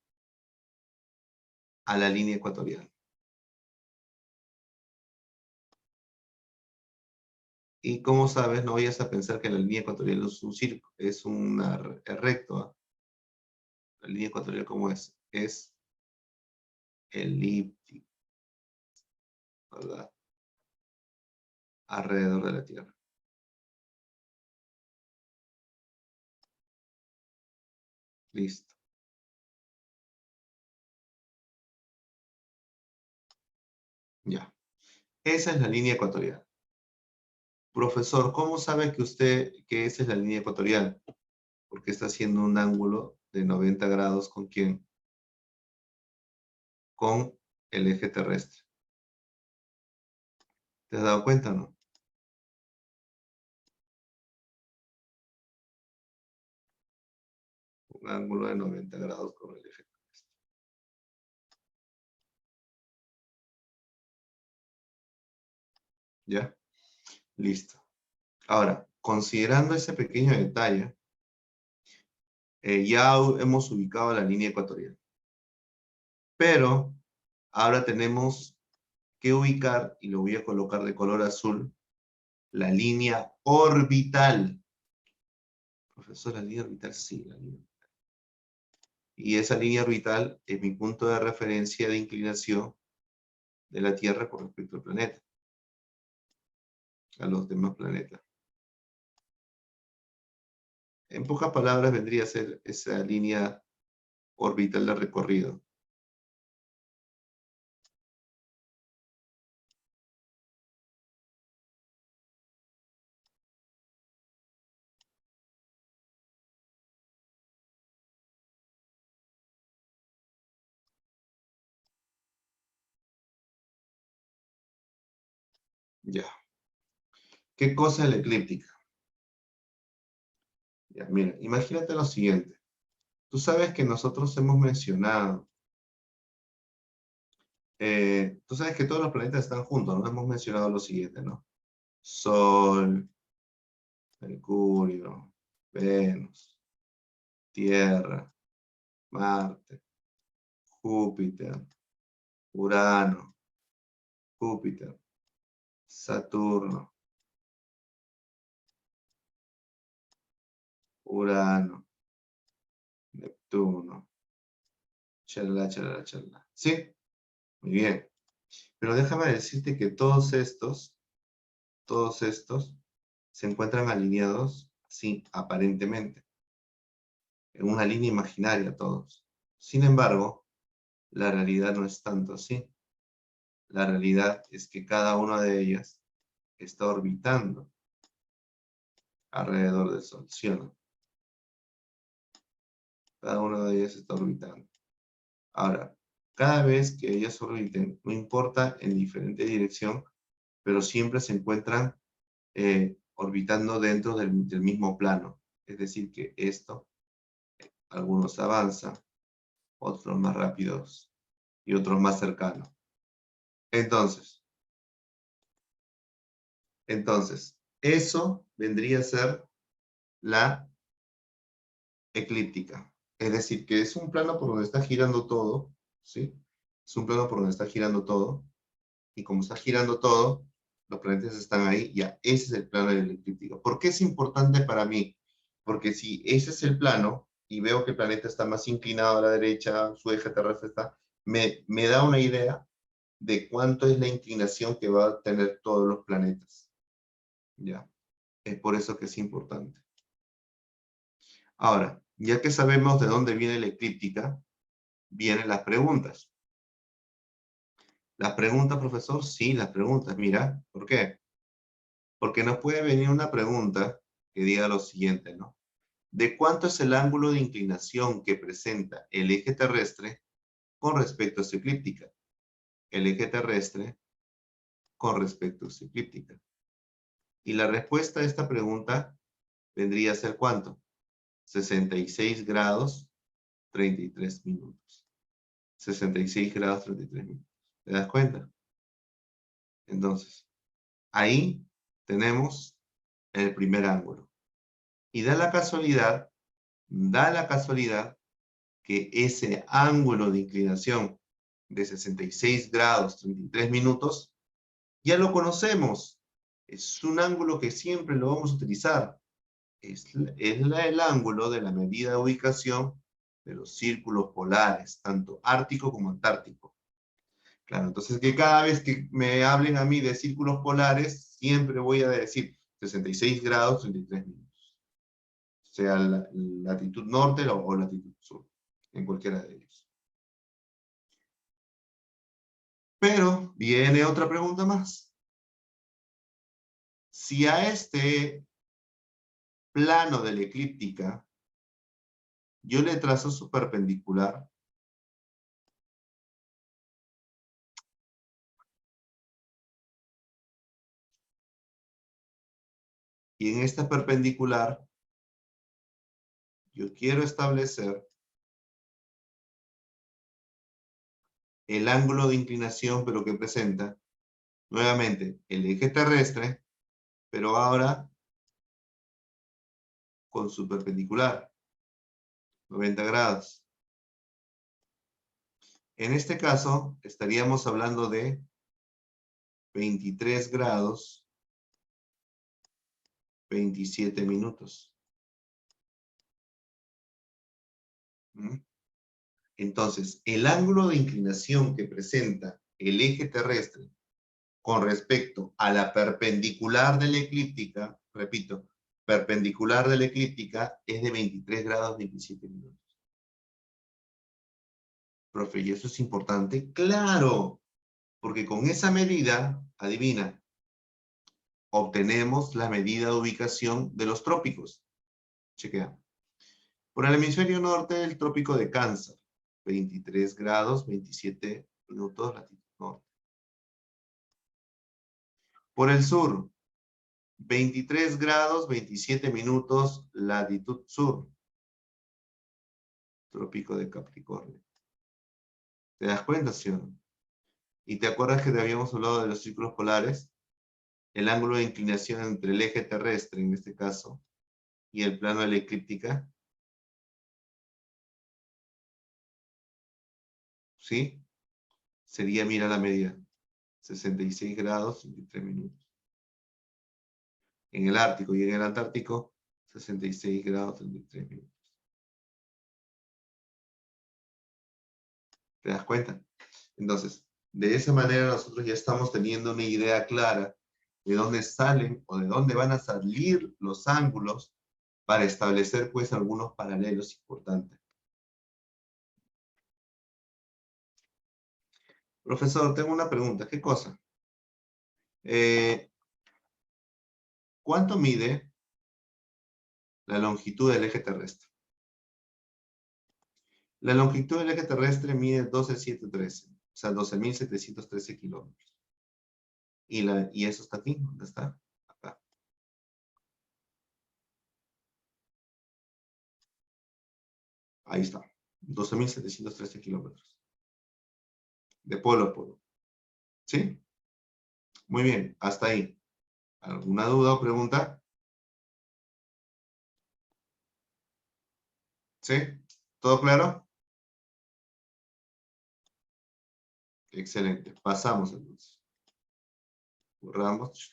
a la línea ecuatorial. Y como sabes, no vayas a pensar que la línea ecuatorial es un círculo, es es recto, ¿ah? La línea ecuatorial, ¿cómo es? Es elíptica, ¿verdad? Alrededor de la Tierra. Listo. Ya. Esa es la línea ecuatorial. Profesor, ¿cómo sabe que esa es la línea ecuatorial? Porque está haciendo un ángulo de 90 grados ¿con quién? Con el eje terrestre. ¿Te has dado cuenta, no? Un ángulo de 90 grados con el eje terrestre. ¿Ya? Listo. Ahora, considerando ese pequeño detalle, ya hemos ubicado la línea ecuatorial. Pero ahora tenemos que ubicar, y lo voy a colocar de color azul, la línea orbital. Profesor, la línea orbital, sí, la línea. Y esa línea orbital es mi punto de referencia de inclinación de la Tierra con respecto al planeta, a los demás planetas. En pocas palabras vendría a ser esa línea orbital de recorrido. Ya. ¿Qué cosa es la eclíptica? Ya, mira, imagínate lo siguiente. Tú sabes que nosotros hemos mencionado, tú sabes que todos los planetas están juntos, ¿no? Hemos mencionado lo siguiente, ¿no? Sol, Mercurio, Venus, Tierra, Marte, Júpiter, Urano, Júpiter, Saturno, Urano, Neptuno, chalala, chalala, chalala. ¿Sí? Muy bien. Pero déjame decirte que todos estos se encuentran alineados, sí, aparentemente, en una línea imaginaria todos. Sin embargo, la realidad no es tanto así. La realidad es que cada una de ellas está orbitando alrededor del Sol, ¿sí o no? Cada una de ellas está orbitando. Ahora, cada vez que ellas orbiten, no importa en diferente dirección, pero siempre se encuentran orbitando dentro del mismo plano. Es decir, que esto, algunos avanzan, otros más rápidos y otros más cercanos. Entonces, eso vendría a ser la eclíptica. Es decir, que es un plano por donde está girando todo, ¿sí? Es un plano por donde está girando todo, y como está girando todo, los planetas están ahí, ya, ese es el plano de la eclíptica. ¿Por qué es importante para mí? Porque si ese es el plano, y veo que el planeta está más inclinado a la derecha, su eje terrestre está, me da una idea de cuánto es la inclinación que va a tener todos los planetas. Ya, es por eso que es importante. Ahora, ya que sabemos de dónde viene la eclíptica, vienen las preguntas. ¿Las preguntas, profesor? Sí, las preguntas. Mira, ¿por qué? Porque nos puede venir una pregunta que diga lo siguiente, ¿no? ¿De cuánto es el ángulo de inclinación que presenta el eje terrestre con respecto a su eclíptica? El eje terrestre con respecto a su eclíptica. Y la respuesta a esta pregunta vendría a ser ¿cuánto? 66 grados 33 minutos. 66 grados 33 minutos. ¿Te das cuenta? Entonces, ahí tenemos el primer ángulo. Y da la casualidad que ese ángulo de inclinación de 66 grados 33 minutos ya lo conocemos. Es un ángulo que siempre lo vamos a utilizar. El ángulo de la medida de ubicación de los círculos polares, tanto ártico como antártico. Claro, entonces que cada vez que me hablen a mí de círculos polares, siempre voy a decir 66 grados 33 minutos. Sea la latitud norte o latitud sur, en cualquiera de ellos. Pero viene otra pregunta más. Si a este plano de la eclíptica yo le trazo su perpendicular, y en esta perpendicular yo quiero establecer el ángulo de inclinación, pero que presenta nuevamente el eje terrestre, pero ahora con su perpendicular, 90 grados. En este caso, estaríamos hablando de 23 grados, 27 minutos. ¿Mm? Entonces, el ángulo de inclinación que presenta el eje terrestre con respecto a la perpendicular de la eclíptica, repito, perpendicular de la eclíptica es de 23 grados 27 minutos. Profe, ¿y eso es importante? ¡Claro! Porque con esa medida, adivina, obtenemos la medida de ubicación de los trópicos. Chequea. Por el hemisferio norte, el trópico de Cáncer, 23 grados 27 minutos latitud norte. Por el sur, 23 grados 27 minutos latitud sur, trópico de Capricornio. ¿Te das cuenta, sí o no? ¿Y te acuerdas que te habíamos hablado de los círculos polares? El ángulo de inclinación entre el eje terrestre, en este caso, y el plano de la eclíptica, ¿sí? Sería, mira la media, 66 grados 23 minutos. En el Ártico y en el Antártico, 66 grados 33 minutos. ¿Te das cuenta? Entonces, de esa manera nosotros ya estamos teniendo una idea clara de dónde salen o de dónde van a salir los ángulos para establecer pues algunos paralelos importantes. Profesor, tengo una pregunta. ¿Qué cosa? ¿Cuánto mide la longitud del eje terrestre? La longitud del eje terrestre mide 12,713, o sea, 12.713 kilómetros. Y eso está aquí, ¿dónde está? Acá. Ahí está, 12.713 kilómetros. De polo a polo. ¿Sí? Muy bien, hasta ahí. ¿Alguna duda o pregunta? ¿Sí? ¿Todo claro? Excelente. Pasamos entonces. Borramos.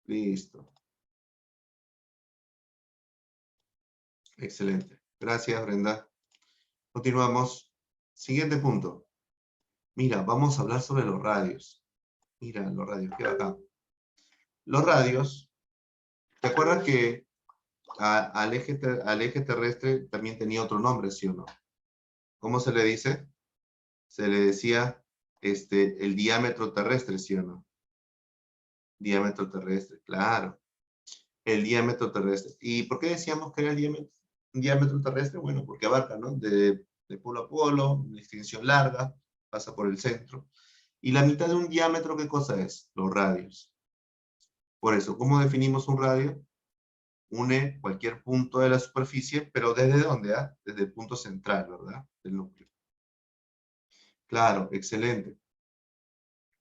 Listo. Excelente. Gracias, Brenda. Continuamos. Siguiente punto. Mira, vamos a hablar sobre los radios. Mira, los radios, qué bacán. Los radios, ¿te acuerdas que al eje terrestre también tenía otro nombre, sí o no? ¿Cómo se le dice? Se le decía el diámetro terrestre, ¿sí o no? Diámetro terrestre, claro. El diámetro terrestre. ¿Y por qué decíamos que era el diámetro terrestre? Bueno, porque abarca, ¿no? De polo a polo, una extensión larga, pasa por el centro. ¿Y la mitad de un diámetro qué cosa es? Los radios. Por eso, ¿cómo definimos un radio? Une cualquier punto de la superficie, pero ¿desde dónde? Ah? Desde el punto central, ¿verdad? Del núcleo. Claro, excelente.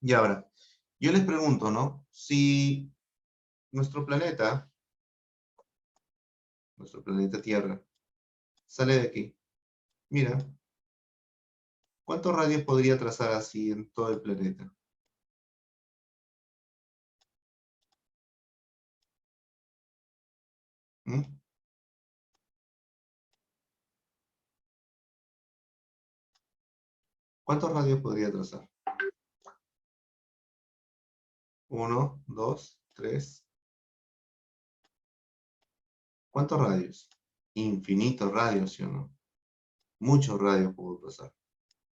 Y ahora, yo les pregunto, ¿no? Si nuestro planeta Tierra, sale de aquí, mira, ¿cuántos radios podría trazar así en todo el planeta? ¿Mm? ¿Cuántos radios podría trazar? Uno, dos, tres. ¿Cuántos radios? Infinitos radios, ¿sí o no? Muchos radios puedo pasar.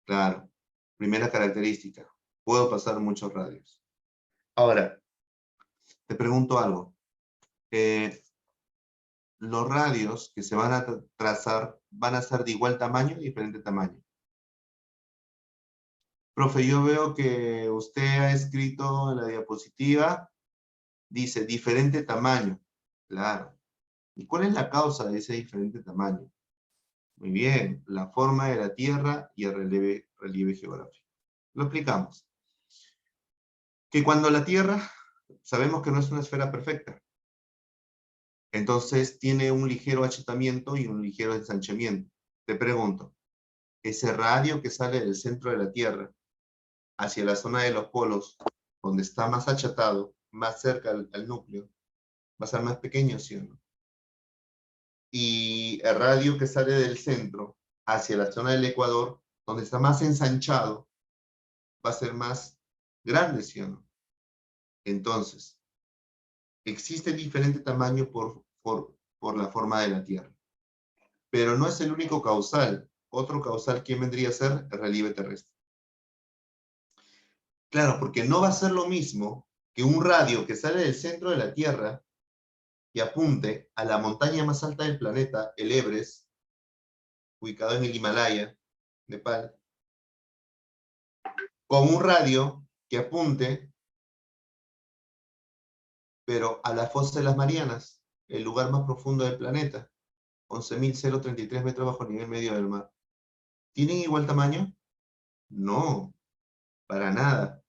Claro. Primera característica. Puedo pasar muchos radios. Ahora, te pregunto algo. Eh, los radios que se van a trazar van a ser de igual tamaño o diferente tamaño. Profe, yo veo que usted ha escrito en la diapositiva, dice diferente tamaño. Claro. ¿Y cuál es la causa de ese diferente tamaño? Muy bien, la forma de la Tierra y el relieve geográfico. Lo explicamos. Que cuando la Tierra, sabemos que no es una esfera perfecta, entonces tiene un ligero achatamiento y un ligero ensanchamiento. Te pregunto, ese radio que sale del centro de la Tierra hacia la zona de los polos, donde está más achatado, más cerca al núcleo, va a ser más pequeño, ¿sí o no? Y el radio que sale del centro hacia la zona del Ecuador, donde está más ensanchado, va a ser más grande, ¿sí o no? Entonces, existe diferente tamaño por la forma de la Tierra. Pero no es el único causal. Otro causal, ¿quién vendría a ser? El relieve terrestre. Claro, porque no va a ser lo mismo que un radio que sale del centro de la Tierra y apunte a la montaña más alta del planeta, el Everest, ubicado en el Himalaya, Nepal, con un radio que apunte, pero a la fosa de las Marianas, el lugar más profundo del planeta, 11.033 metros bajo el nivel medio del mar. ¿Tienen igual tamaño? No, para nada.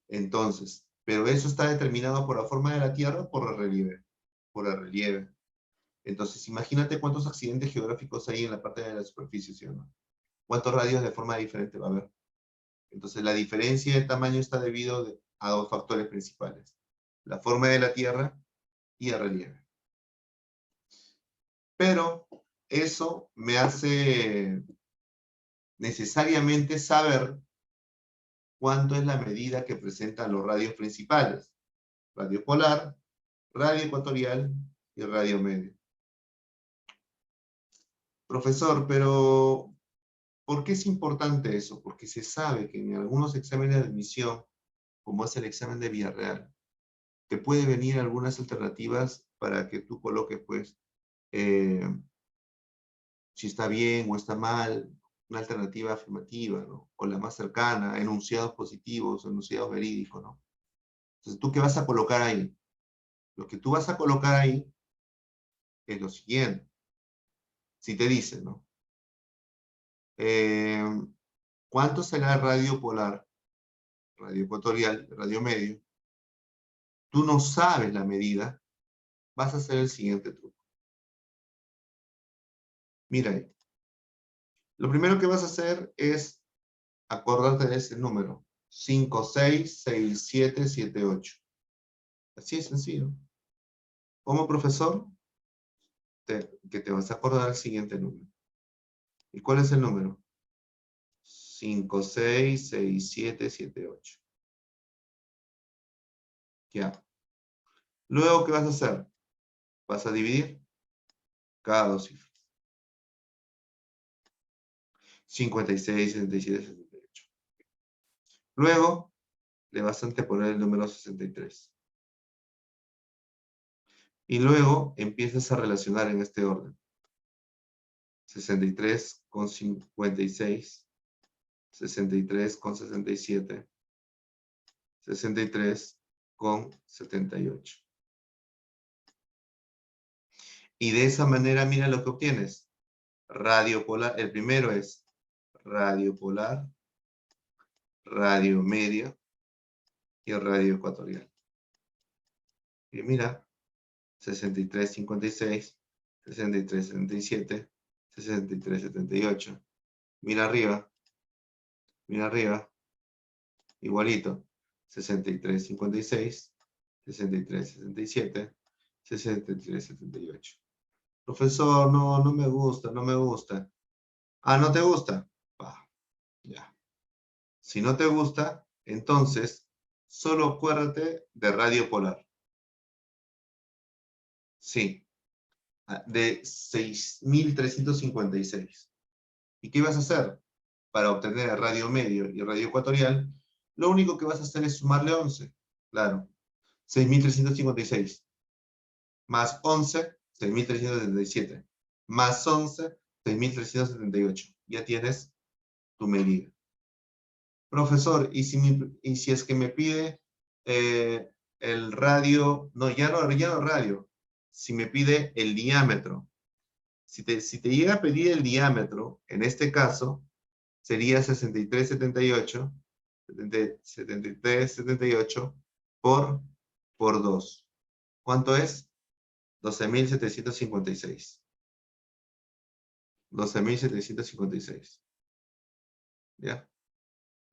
Entonces, pero eso está determinado por la forma de la Tierra o por el relieve. Por el relieve. Entonces, imagínate cuántos accidentes geográficos hay en la parte de la superficie, ¿sí o no? ¿Cuántos radios de forma diferente va a haber? Entonces, la diferencia de tamaño está debido a dos factores principales. La forma de la Tierra y el relieve. Pero eso me hace necesariamente saber cuánto es la medida que presentan los radios principales. Radio polar, radio ecuatorial y radio medio. Profesor, pero ¿por qué es importante eso? Porque se sabe que en algunos exámenes de admisión, como es el examen de Villarreal, te puede venir algunas alternativas para que tú coloques, pues, si está bien o está mal, una alternativa afirmativa, ¿no? O la más cercana, enunciados positivos, enunciados verídicos, ¿no? Entonces, ¿tú qué vas a colocar ahí? Lo que tú vas a colocar ahí es lo siguiente. Si te dice, ¿no? Eh, ¿Cuánto será el radio polar, radio ecuatorial, radio medio? Tú no sabes la medida, vas a hacer el siguiente truco. Mira ahí. Lo primero que vas a hacer es acordarte de ese número. 566778. Así es sencillo. Como profesor, que te vas a acordar el siguiente número. ¿Y cuál es el número? 566778. Ya. Luego, ¿qué vas a hacer? Vas a dividir cada dos cifras. 56, 67, 78. Luego, le vas a anteponer el número 63. Y luego empiezas a relacionar en este orden. 63 con 56, 63 con 67, 63 con 78. Y de esa manera, mira lo que obtienes. Radio polar, el primero es radio polar, radio medio y radio ecuatorial. Y mira, 63, 56, 63, 67, 63, 78. Mira arriba, igualito. 63, 56, 63, 67, 63, 78. Profesor, no me gusta, no me gusta. Ah, ¿no te gusta? Bah, ya. Si no te gusta, entonces solo acuérdate de radio polar. Sí, de 6356. ¿Y qué vas a hacer? Para obtener el radio medio y el radio ecuatorial, lo único que vas a hacer es sumarle 11. Claro, 6356. Más 11, 6377. Más 11, 6378. Ya tienes tu medida. Profesor, ¿y si es que me pide el radio? No, ya no radio. Si me pide el diámetro. Si te llega a pedir el diámetro, en este caso, sería 6378, 7378 por 2. ¿Cuánto es? 12.756. 12.756. ¿Ya?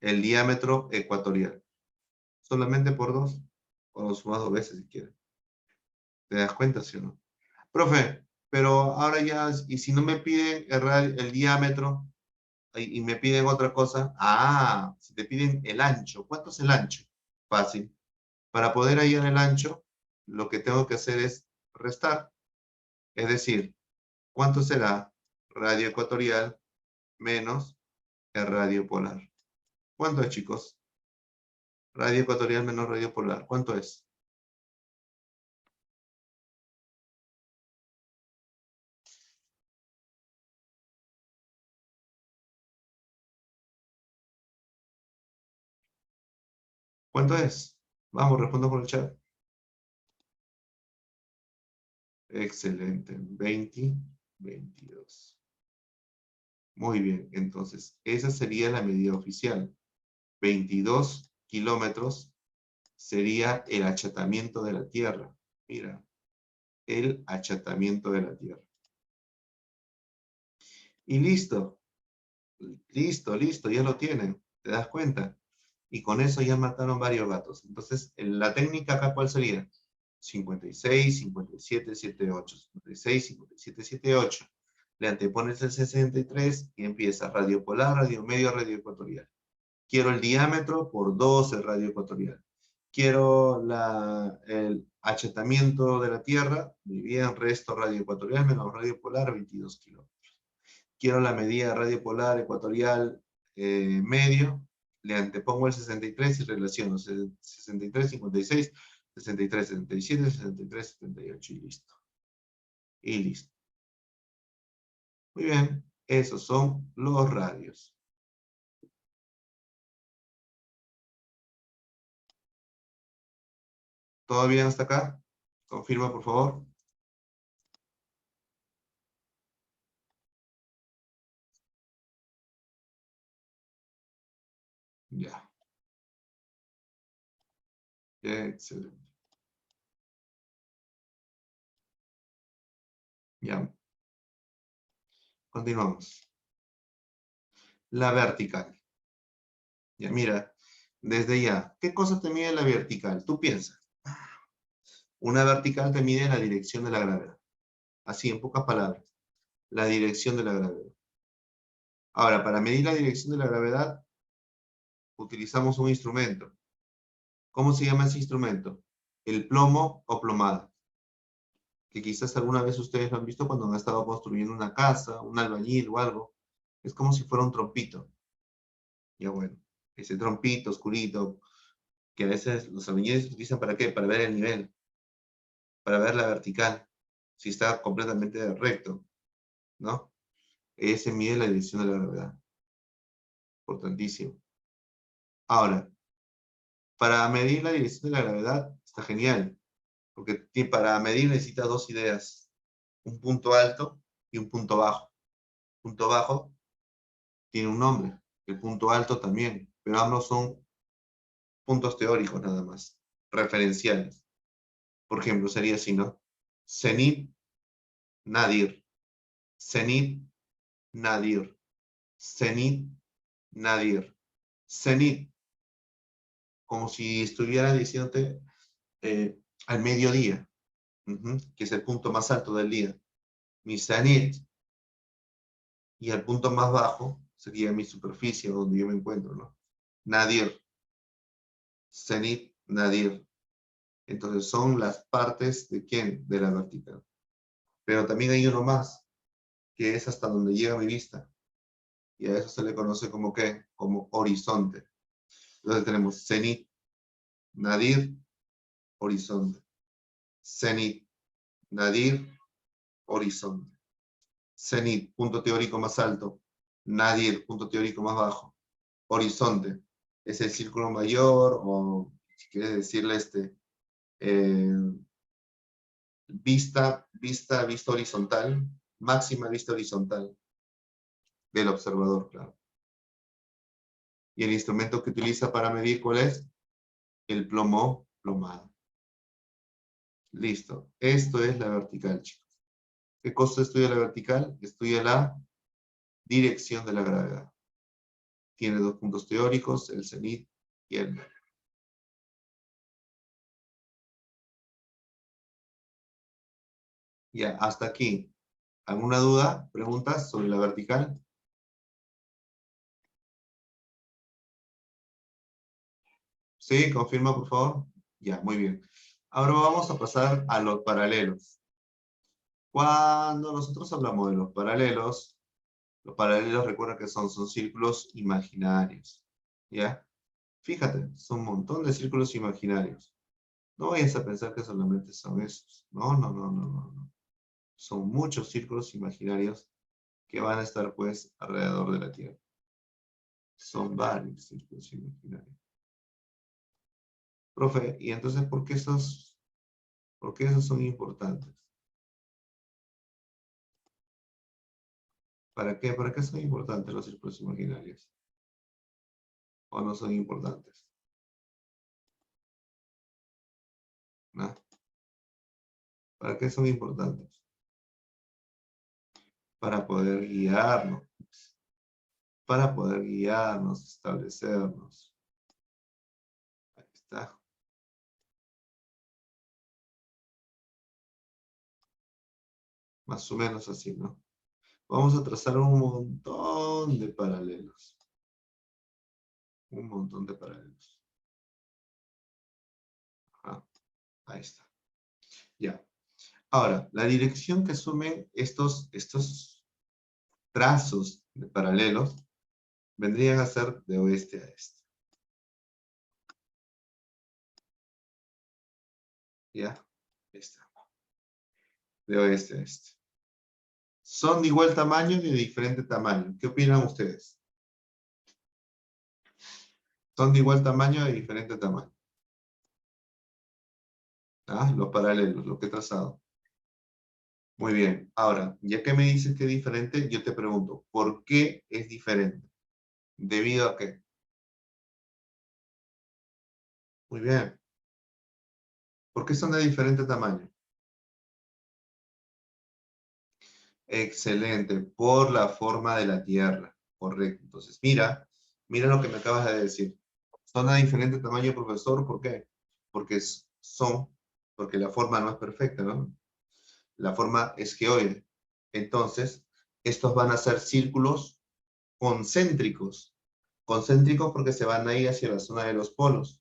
El diámetro ecuatorial. Solamente por 2. O lo sumas 2 veces si quieres. ¿Te das cuenta, sí o no? Profe, pero ahora ya, y si no me piden el diámetro y me piden otra cosa, si te piden el ancho, ¿cuánto es el ancho? Fácil. Para poder hallar el ancho, lo que tengo que hacer es restar. Es decir, ¿cuánto será radio ecuatorial menos el radio polar? ¿Cuánto es, chicos? Radio ecuatorial menos radio polar. ¿Cuánto es? ¿Cuánto es? Vamos, respondo por el chat. Excelente. 20, 22. Muy bien. Entonces, esa sería la medida oficial. 22 kilómetros sería el achatamiento de la Tierra. Mira, el achatamiento de la Tierra. Y listo. Listo, ya lo tienen. ¿Te das cuenta? Y con eso ya mataron varios gatos. Entonces, la técnica acá, ¿cuál sería? 56, 57, 78, 56, 57, 78. Le antepones el 63 y empieza radio polar, radio medio, radio ecuatorial. Quiero el diámetro por 2 el radio ecuatorial. Quiero el achatamiento de la Tierra, muy bien, resto radio ecuatorial menos radio polar, 22 kilómetros. Quiero la medida de radio polar ecuatorial medio, le antepongo el 63 y relaciono 63, 56, 63, 77, 63, 78 y listo. Y listo. Muy bien, esos son los radios. ¿Todo bien hasta acá? Confirma, por favor. Ya. Excelente. Ya. Continuamos. La vertical. Ya, mira, desde ya, ¿qué cosa te mide la vertical? Tú piensas. Una vertical te mide la dirección de la gravedad. Así, en pocas palabras, la dirección de la gravedad. Ahora, para medir la dirección de la gravedad, utilizamos un instrumento. ¿Cómo se llama ese instrumento? El plomo o plomada. Que quizás alguna vez ustedes lo han visto cuando han estado construyendo una casa, un albañil o algo. Es como si fuera un trompito. Ya bueno, ese trompito oscurito, que a veces los albañiles utilizan ¿para qué? Para ver el nivel, para ver la vertical, si está completamente recto, ¿no? Ese mide la dirección de la gravedad. Importantísimo. Ahora, para medir la dirección de la gravedad, está genial, porque para medir necesita dos ideas, un punto alto y un punto bajo. Punto bajo tiene un nombre, el punto alto también, pero ambos son puntos teóricos nada más, referenciales. Por ejemplo, sería así, ¿no? Zenit, nadir. Zenit, nadir. Zenit, nadir. Zenit, como si estuviera diciéndote al mediodía, que es el punto más alto del día. Mi zenit, y el punto más bajo sería mi superficie donde yo me encuentro, ¿no? Nadir. Zenit, nadir. Entonces son las partes de quién? De la vertical. Pero también hay uno más, que es hasta donde llega mi vista. Y a eso se le conoce como ¿qué? Como horizonte. Entonces tenemos cenit, nadir, horizonte. Cenit, nadir, horizonte. Cenit, punto teórico más alto. Nadir, punto teórico más bajo. Horizonte, es el círculo mayor o, si quieres decirle eh, vista horizontal, máxima vista horizontal del observador, claro. Y el instrumento que utiliza para medir, ¿cuál es? El plomo, plomada. Listo. Esto es la vertical, chicos. ¿Qué cosa estudia la vertical? Estudia la dirección de la gravedad. Tiene dos puntos teóricos, el cenit y el nadir. Ya, hasta aquí. ¿Alguna duda, preguntas sobre la vertical? Sí, confirma, por favor. Ya, muy bien. Ahora vamos a pasar a los paralelos. Cuando nosotros hablamos de los paralelos recuerda que son círculos imaginarios. ¿Ya? Fíjate, son un montón de círculos imaginarios. No vayas a pensar que solamente son esos. No, no, no, no, no, no. Son muchos círculos imaginarios que van a estar, pues, alrededor de la Tierra. Son varios círculos imaginarios. Profe, ¿y entonces por qué esos son importantes? ¿Para qué? ¿Para qué son importantes los círculos imaginarios? ¿O no son importantes? ¿No? ¿Para qué son importantes? Para poder guiarnos. Para poder guiarnos, establecernos. Ahí está. Más o menos así, ¿no? Vamos a trazar un montón de paralelos. Un montón de paralelos. Ajá, ahí está. Ya. Ahora, la dirección que asumen estos trazos de paralelos vendrían a ser de oeste a este. ¿Ya? Este. Leo este. Son de igual tamaño y de diferente tamaño. ¿Qué opinan ustedes? Son de igual tamaño y de diferente tamaño. ¿Ah? Los paralelos, lo que he trazado. Muy bien. Ahora, ya que me dices que es diferente, yo te pregunto, ¿por qué es diferente? ¿Debido a qué? Muy bien. ¿Por qué son de diferente tamaño? Excelente. Por la forma de la Tierra. Correcto. Entonces, mira lo que me acabas de decir. Son de diferente tamaño, profesor. ¿Por qué? Porque porque la forma no es perfecta, ¿no? La forma es geoide. Entonces, estos van a ser círculos concéntricos. Concéntricos porque se van a ir hacia la zona de los polos.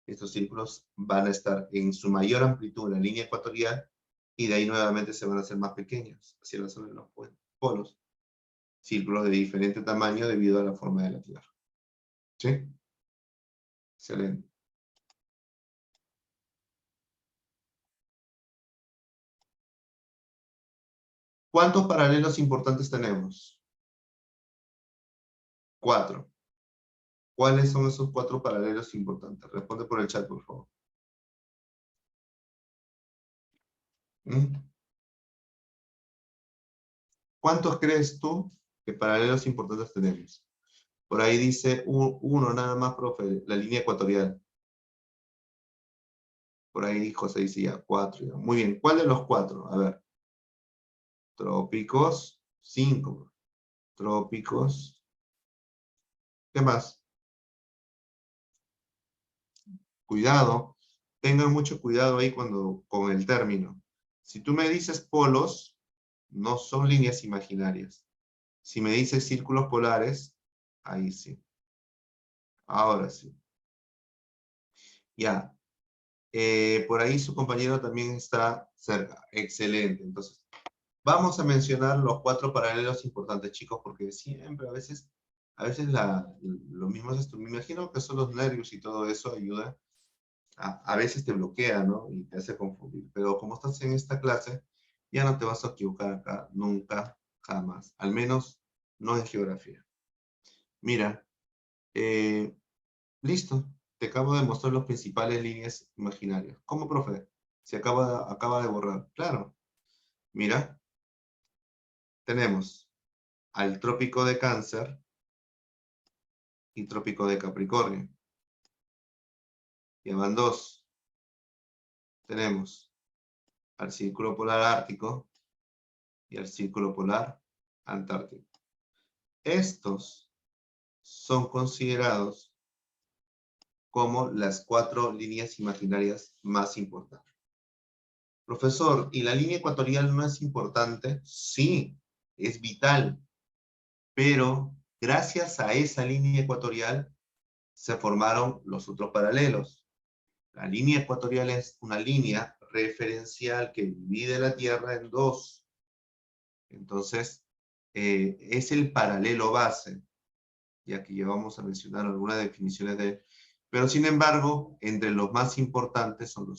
Estos círculos van a estar en su mayor amplitud en la línea ecuatorial y de ahí nuevamente se van a hacer más pequeños hacia la zona de los polos. Círculos de diferente tamaño debido a la forma de la Tierra. ¿Sí? Excelente. ¿Cuántos paralelos importantes tenemos? 4. ¿Cuáles son esos 4 paralelos importantes? Responde por el chat, por favor. ¿Mm? ¿Cuántos crees tú que paralelos importantes tenemos? Por ahí dice uno nada más, profe, la línea ecuatorial. Por ahí José dice ya 4. Ya. Muy bien, ¿cuál de los 4? A ver. Trópicos, 5. Trópicos. ¿Qué más? Cuidado. Tengan mucho cuidado ahí con el término. Si tú me dices polos, no son líneas imaginarias. Si me dices círculos polares, ahí sí. Ahora sí. Ya. Por ahí su compañero también está cerca. Excelente. Entonces, vamos a mencionar los 4 paralelos importantes, chicos, porque siempre a veces lo mismo es esto. Me imagino que son los nervios y todo eso ayuda. A veces te bloquea, ¿no? Y te hace confundir. Pero como estás en esta clase, ya no te vas a equivocar acá nunca, jamás. Al menos no en geografía. Mira, eh, listo. Te acabo de mostrar las principales líneas imaginarias. ¿Cómo, profe? Se acaba de borrar. Claro. Mira, tenemos al trópico de Cáncer y trópico de Capricornio. Ya van 2. Tenemos al círculo polar ártico y al círculo polar antártico. Estos son considerados como las 4 líneas imaginarias más importantes. Profesor, ¿y la línea ecuatorial no es importante? Sí, es vital, pero gracias a esa línea ecuatorial se formaron los otros paralelos. La línea ecuatorial es una línea referencial que divide la Tierra en 2. Entonces, es el paralelo base, ya que ya vamos a mencionar algunas definiciones de él. Pero sin embargo, entre los más importantes son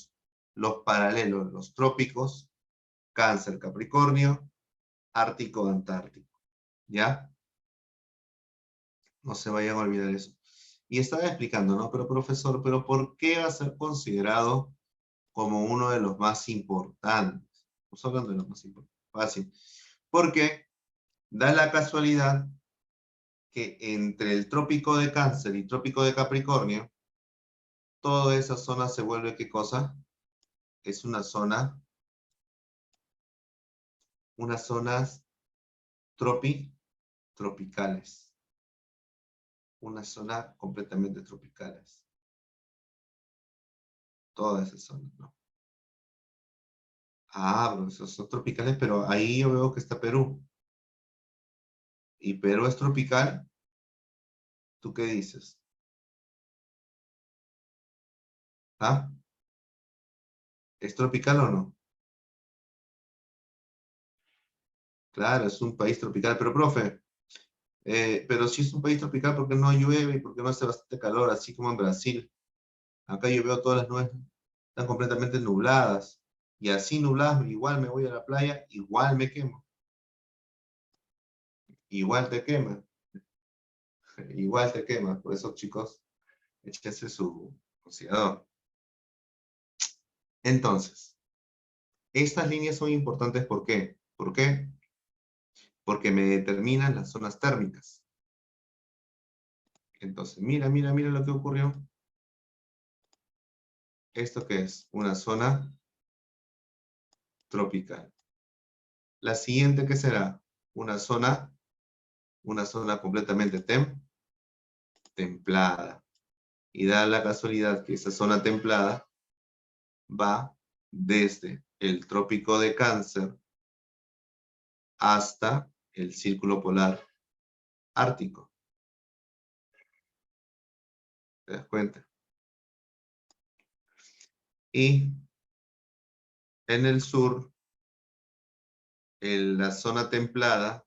los paralelos, los trópicos, Cáncer, Capricornio, Ártico, Antártico. ¿Ya? No se vayan a olvidar eso. Y estaba explicando, ¿no? Pero profesor, ¿pero por qué va a ser considerado como uno de los más importantes? Estamos hablando de los más importantes. Fácil. Porque da la casualidad que entre el trópico de Cáncer y trópico de Capricornio, toda esa zona se vuelve, ¿qué cosa? Es unas zonas tropicales. Una zona completamente tropicales. Todas esas zonas, ¿no? Ah, pues esos son tropicales, pero ahí yo veo que está Perú. ¿Y Perú es tropical? ¿Tú qué dices? ¿Ah? ¿Es tropical o no? Claro, es un país tropical, pero profe, pero si es un país tropical, ¿por qué no llueve y por qué no hace bastante calor, así como en Brasil? Acá yo veo todas las nubes. están completamente nubladas. Y así nubladas, igual me voy a la playa, igual me quemo. Igual te quema. Igual te quema. Por eso, chicos, échense su considerador. Entonces, estas líneas son importantes, ¿por qué? ¿Por qué? Porque me determinan las zonas térmicas. Entonces, mira lo que ocurrió. ¿Esto qué es? Una zona tropical. La siguiente, ¿qué será? Una zona completamente templada. Y da la casualidad que esa zona templada va desde el trópico de Cáncer hasta el círculo polar ártico. ¿Te das cuenta? Y en el sur, la zona templada,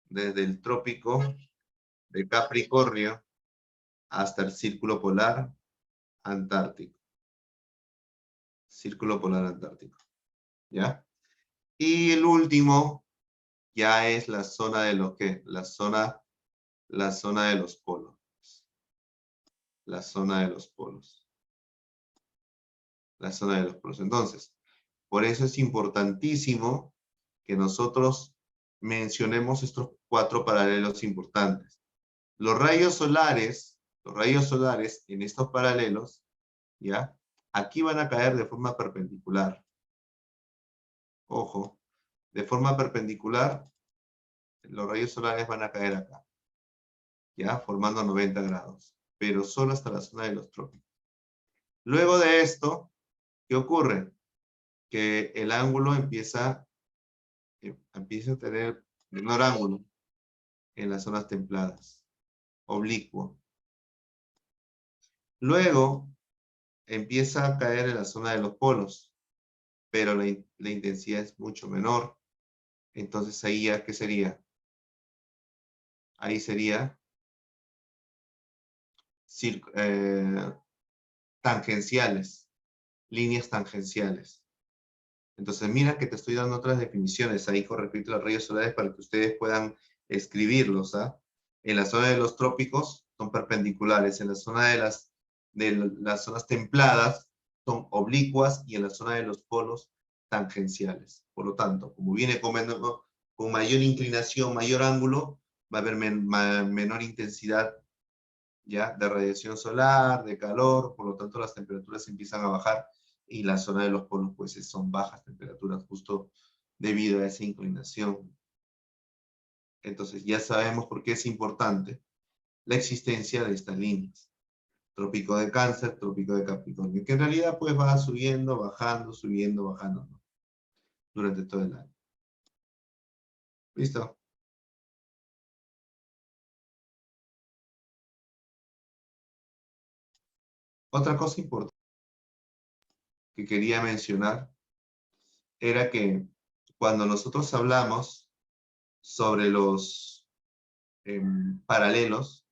desde el trópico de Capricornio hasta el círculo polar antártico. Círculo polar antártico. ¿Ya? Y el último ya es la zona de lo que, la zona de los polos. La zona de los polos. La zona de los polos. Entonces, por eso es importantísimo que nosotros mencionemos estos 4 paralelos importantes. Los rayos solares en estos paralelos, ¿ya? Aquí van a caer de forma perpendicular. Ojo, de forma perpendicular, los rayos solares van a caer acá, ¿ya? Formando 90 grados, pero solo hasta la zona de los trópicos. Luego de esto, ¿qué ocurre? Que el ángulo empieza a tener menor ángulo en las zonas templadas, oblicuo. Luego empieza a caer en la zona de los polos, pero la intensidad es mucho menor. Entonces ahí ya, ¿qué sería? Ahí sería tangenciales, líneas tangenciales. Entonces mira que te estoy dando otras definiciones ahí con respecto a los rayos solares para que ustedes puedan escribirlos. ¿Ah? En la zona de los trópicos son perpendiculares, en la zona de las zonas templadas son oblicuas y en la zona de los polos tangenciales. Por lo tanto, como viene con mayor inclinación, mayor ángulo, va a haber menor intensidad ya de radiación solar, de calor, por lo tanto las temperaturas empiezan a bajar y la zona de los polos pues son bajas temperaturas justo debido a esa inclinación. Entonces ya sabemos por qué es importante la existencia de estas líneas. Trópico de Cáncer, Trópico de Capricornio, que en realidad pues va subiendo, bajando, ¿no? Durante todo el año. ¿Listo? Otra cosa importante que quería mencionar era que cuando nosotros hablamos sobre los paralelos,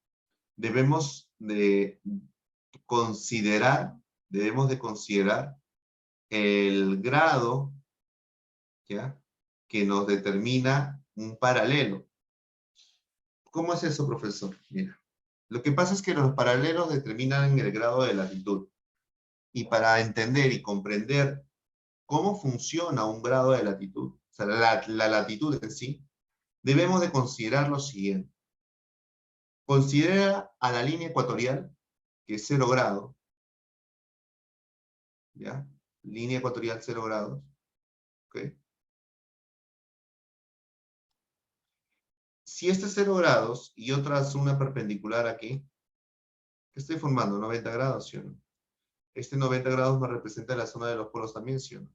debemos de considerar, el grado, ¿ya? Que nos determina un paralelo. ¿Cómo es eso, profesor? Mira, lo que pasa es que los paralelos determinan el grado de latitud. Y para entender y comprender cómo funciona un grado de latitud, o sea, la latitud en sí, debemos de considerar lo siguiente. Considera a la línea ecuatorial, que es 0 grados, ¿ya? Línea ecuatorial 0 grados, ¿ok? Si este es 0 grados y otra es una perpendicular aquí, ¿qué estoy formando? 90 grados, ¿sí o no? Este 90 grados me representa la zona de los polos también, ¿sí o no?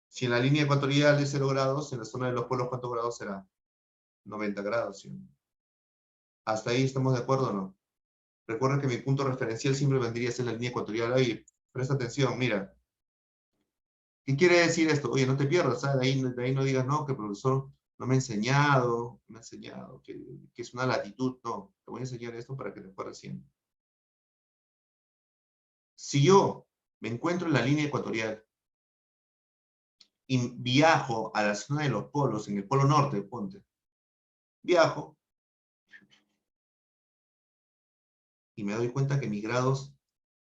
Si en la línea ecuatorial es 0 grados, en la zona de los polos, ¿cuántos grados será? 90 grados, ¿sí o no? ¿Hasta ahí estamos de acuerdo o no? Recuerda que mi punto referencial siempre vendría a ser la línea ecuatorial. Oye, presta atención, mira. ¿Qué quiere decir esto? Oye, no te pierdas, ¿sabes? De ahí no digas, no, que el profesor no me ha enseñado, que es una latitud. No, te voy a enseñar esto para que te acuerdes siempre. Si yo Me encuentro en la línea ecuatorial y viajo a la zona de los polos, en el polo norte, ponte. Viajo y me doy cuenta que mis grados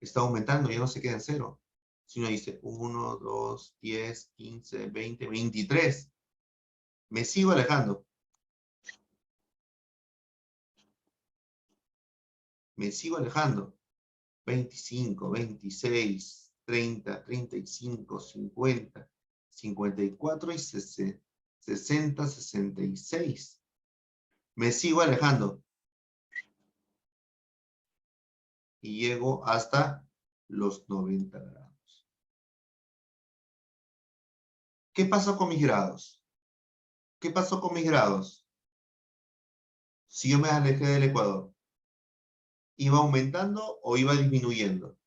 están aumentando, ya no se queda en cero, sino dice 1, 2, 10, 15, 20, 23. Me sigo alejando. Me sigo alejando. 25, 26, 30, 35, 50, 54 y 60, 66. Me sigo alejando y llego hasta los 90 grados. ¿Qué pasó con mis grados? ¿Qué pasó con mis grados? Si yo me alejé del ecuador, ¿iba aumentando o iba disminuyendo?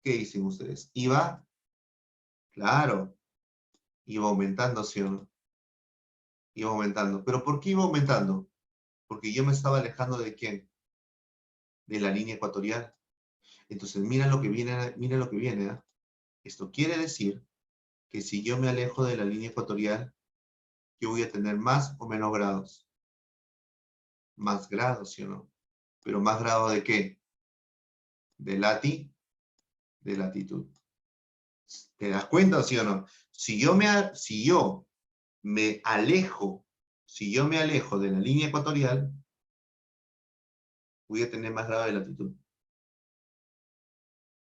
¿Qué dicen ustedes? ¿Iba? Claro, iba aumentando, ¿sí o no? Iba aumentando. ¿Pero por qué iba aumentando? Porque yo me estaba alejando ¿de quién? De la línea ecuatorial. Entonces, mira lo que viene, ¿eh? Esto quiere decir que si yo me alejo de la línea ecuatorial, yo voy a tener más o menos grados. Más grados, ¿sí o no? ¿Pero más grado de qué? De latitud. ¿Te das cuenta, sí o no? Si yo me alejo, si yo me alejo de la línea ecuatorial, voy a tener más grado de latitud.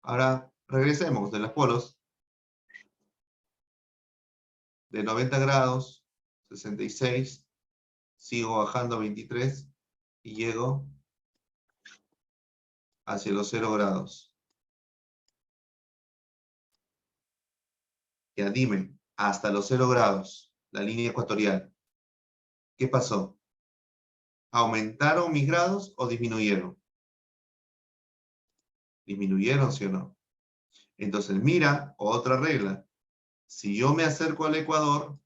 Ahora, regresemos de los polos, de 90 grados, 66, sigo bajando a 23 y llego hacia los 0 grados. Ya dime, hasta los 0 grados, la línea ecuatorial, ¿qué pasó? ¿Aumentaron mis grados o disminuyeron? Disminuyeron, ¿sí o no? Entonces, mira, otra regla. Si yo me acerco al ecuador,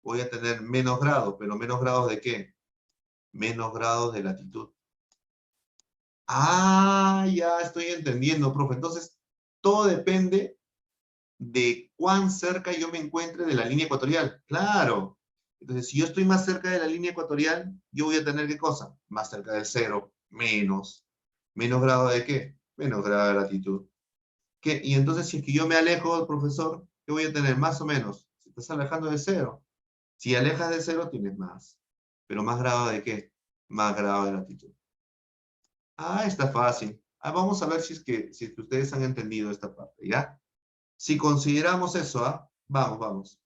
voy a tener menos grados, pero menos grados ¿de qué? Menos grados de latitud. Ah, ya estoy entendiendo, profe. Entonces, todo depende de cuán cerca yo me encuentre de la línea ecuatorial. Claro. Entonces, si yo estoy más cerca de la línea ecuatorial, yo voy a tener ¿qué cosa? Más cerca del cero, menos. ¿Menos grado de qué? Menos grado de latitud. ¿Qué? Y entonces, si es que yo me alejo, profesor, ¿qué voy a tener? Más o menos. Si estás alejando de cero. Si alejas de cero, tienes más. ¿Pero más grado de qué? Más grado de latitud. Ah, está fácil. Ah, vamos a ver si es que ustedes han entendido esta parte, ¿ya? Si consideramos eso, ¿ah? Vamos, vamos.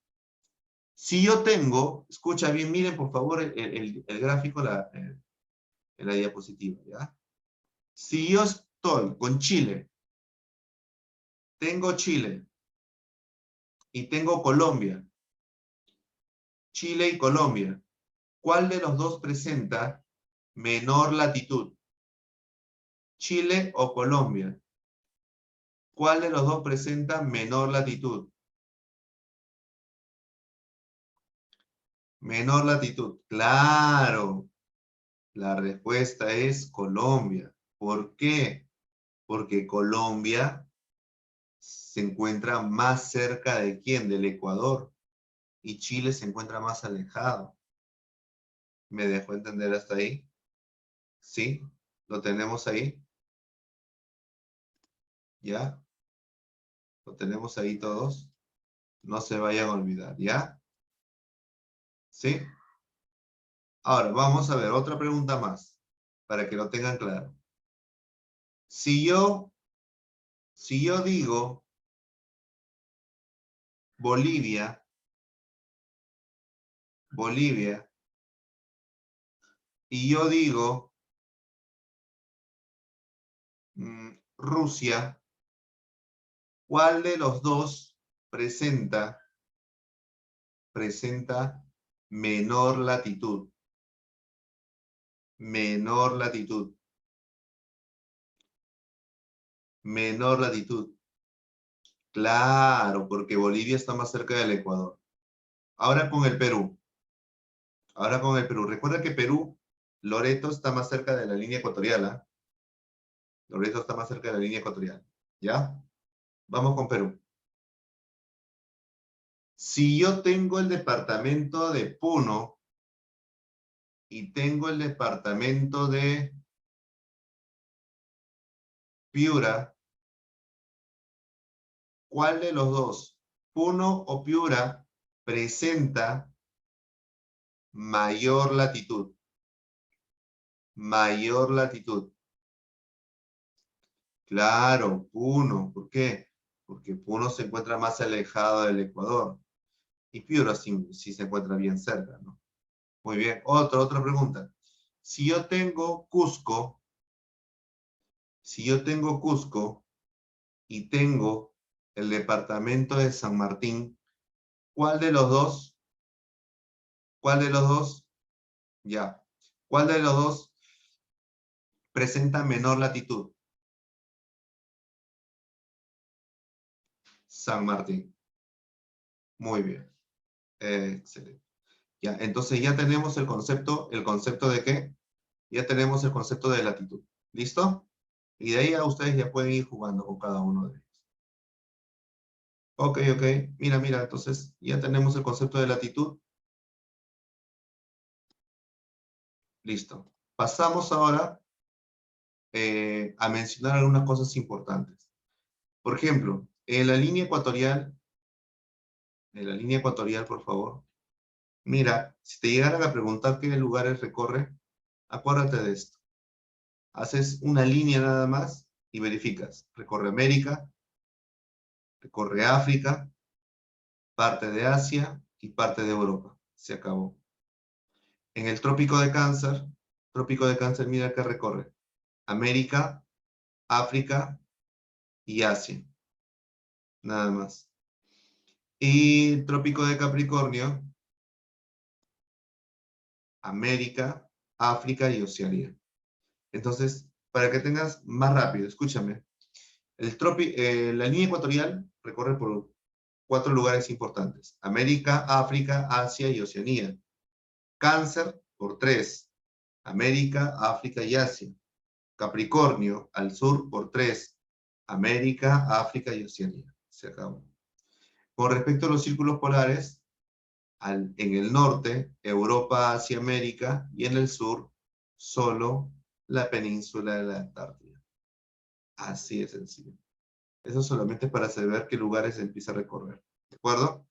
Si yo tengo, escucha bien, miren por favor el gráfico en la diapositiva, ¿ya? Si yo estoy con Chile, tengo Chile y tengo Colombia, Chile y Colombia, ¿cuál de los dos presenta menor latitud? ¿Chile o Colombia? ¿Cuál de los dos presenta menor latitud? Menor latitud. Claro, la respuesta es Colombia. ¿Por qué? Porque Colombia se encuentra más cerca de ¿quién? Del Ecuador. Y Chile se encuentra más alejado. ¿Me dejó entender hasta ahí? ¿Sí? ¿Lo tenemos ahí? ¿Ya? ¿Lo tenemos ahí todos? No se vayan a olvidar, ¿ya? ¿Sí? Ahora, vamos a ver otra pregunta más, para que lo tengan claro. Si yo digo Bolivia, y yo digo Rusia, ¿cuál de los dos presenta menor latitud? Menor latitud. Menor latitud. Claro, porque Bolivia está más cerca del Ecuador. Ahora con el Perú. Ahora con el Perú. Recuerda que Perú, Loreto está más cerca de la línea ecuatorial, ¿ah? Loreto está más cerca de la línea ecuatorial. ¿Ya? Vamos con Perú. Si yo tengo el departamento de Puno y tengo el departamento de Piura, ¿cuál de los dos, Puno o Piura, presenta mayor latitud? Mayor latitud. Claro, Puno. ¿Por qué? Porque Puno se encuentra más alejado del Ecuador. Y Piura sí se encuentra bien cerca, ¿no? Muy bien. Otra pregunta. Si yo tengo Cusco, si yo tengo Cusco y tengo el departamento de San Martín, ¿cuál de los dos? ¿Cuál de los dos? Ya. ¿Cuál de los dos presenta menor latitud? San Martín. Muy bien. Excelente. Ya, entonces ya tenemos ¿el concepto de qué? Ya tenemos el concepto de latitud. ¿Listo? Y de ahí a ustedes ya pueden ir jugando con cada uno de ellos. Ok, ok. Mira, entonces ya tenemos el concepto de latitud. Listo. Pasamos ahora a mencionar algunas cosas importantes. Por ejemplo, en la línea ecuatorial, por favor. Mira, si te llegaran a preguntar qué lugares recorre, acuérdate de esto. Haces una línea nada más y verificas. Recorre América, recorre África, parte de Asia y parte de Europa. Se acabó. En el trópico de Cáncer, mira que recorre América, África y Asia. Nada más. Y trópico de Capricornio, América, África y Oceanía. Entonces, para que tengas más rápido, escúchame. La línea ecuatorial recorre por 4 lugares importantes. América, África, Asia y Oceanía. Cáncer por 3. América, África y Asia. Capricornio al sur por 3. América, África y Oceanía. Se acabó. Con respecto a los círculos polares, en el norte, Europa, Asia, América, y en el sur, solo la península de la Antártida. Así de sencillo. Eso solamente es para saber qué lugares empieza a recorrer. ¿De acuerdo?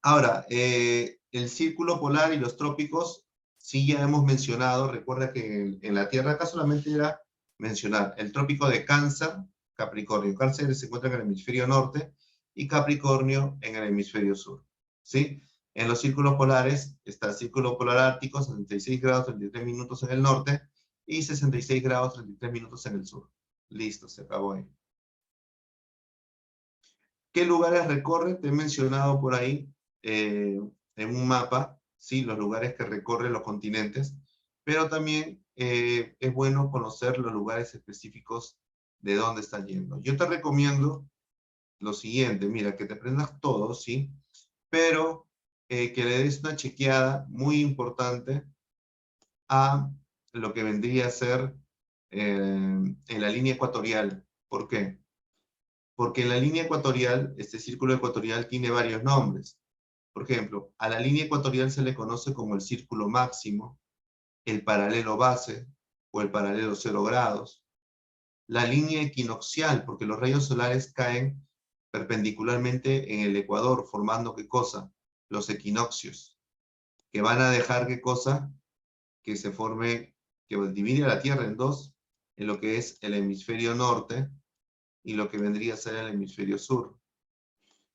Ahora, el círculo polar y los trópicos, sí ya hemos mencionado. Recuerda que en la Tierra acá solamente era mencionar el trópico de Cáncer, Capricornio. Cáncer se encuentra en el hemisferio norte y Capricornio en el hemisferio sur. ¿Sí? En los círculos polares está el círculo polar ártico, 66 grados 33 minutos en el norte y 66 grados 33 minutos en el sur. Listo, se acabó ahí. ¿Qué lugares recorre? Te he mencionado por ahí en un mapa, ¿sí? Los lugares que recorren los continentes, pero también es bueno conocer los lugares específicos de dónde están yendo. Yo te recomiendo lo siguiente, mira, que te aprendas todo, ¿sí? Pero que le des una chequeada muy importante a lo que vendría a ser en la línea ecuatorial. ¿Por qué? Porque en la línea ecuatorial, este círculo ecuatorial tiene varios nombres. Por ejemplo, a la línea ecuatorial se le conoce como el círculo máximo, el paralelo base o el paralelo 0 grados. La línea equinoccial, porque los rayos solares caen perpendicularmente en el ecuador, formando ¿qué cosa? Los equinoccios, que van a dejar ¿qué cosa? Que se forme, que divide a la Tierra en dos, en lo que es el hemisferio norte y lo que vendría a ser el hemisferio sur.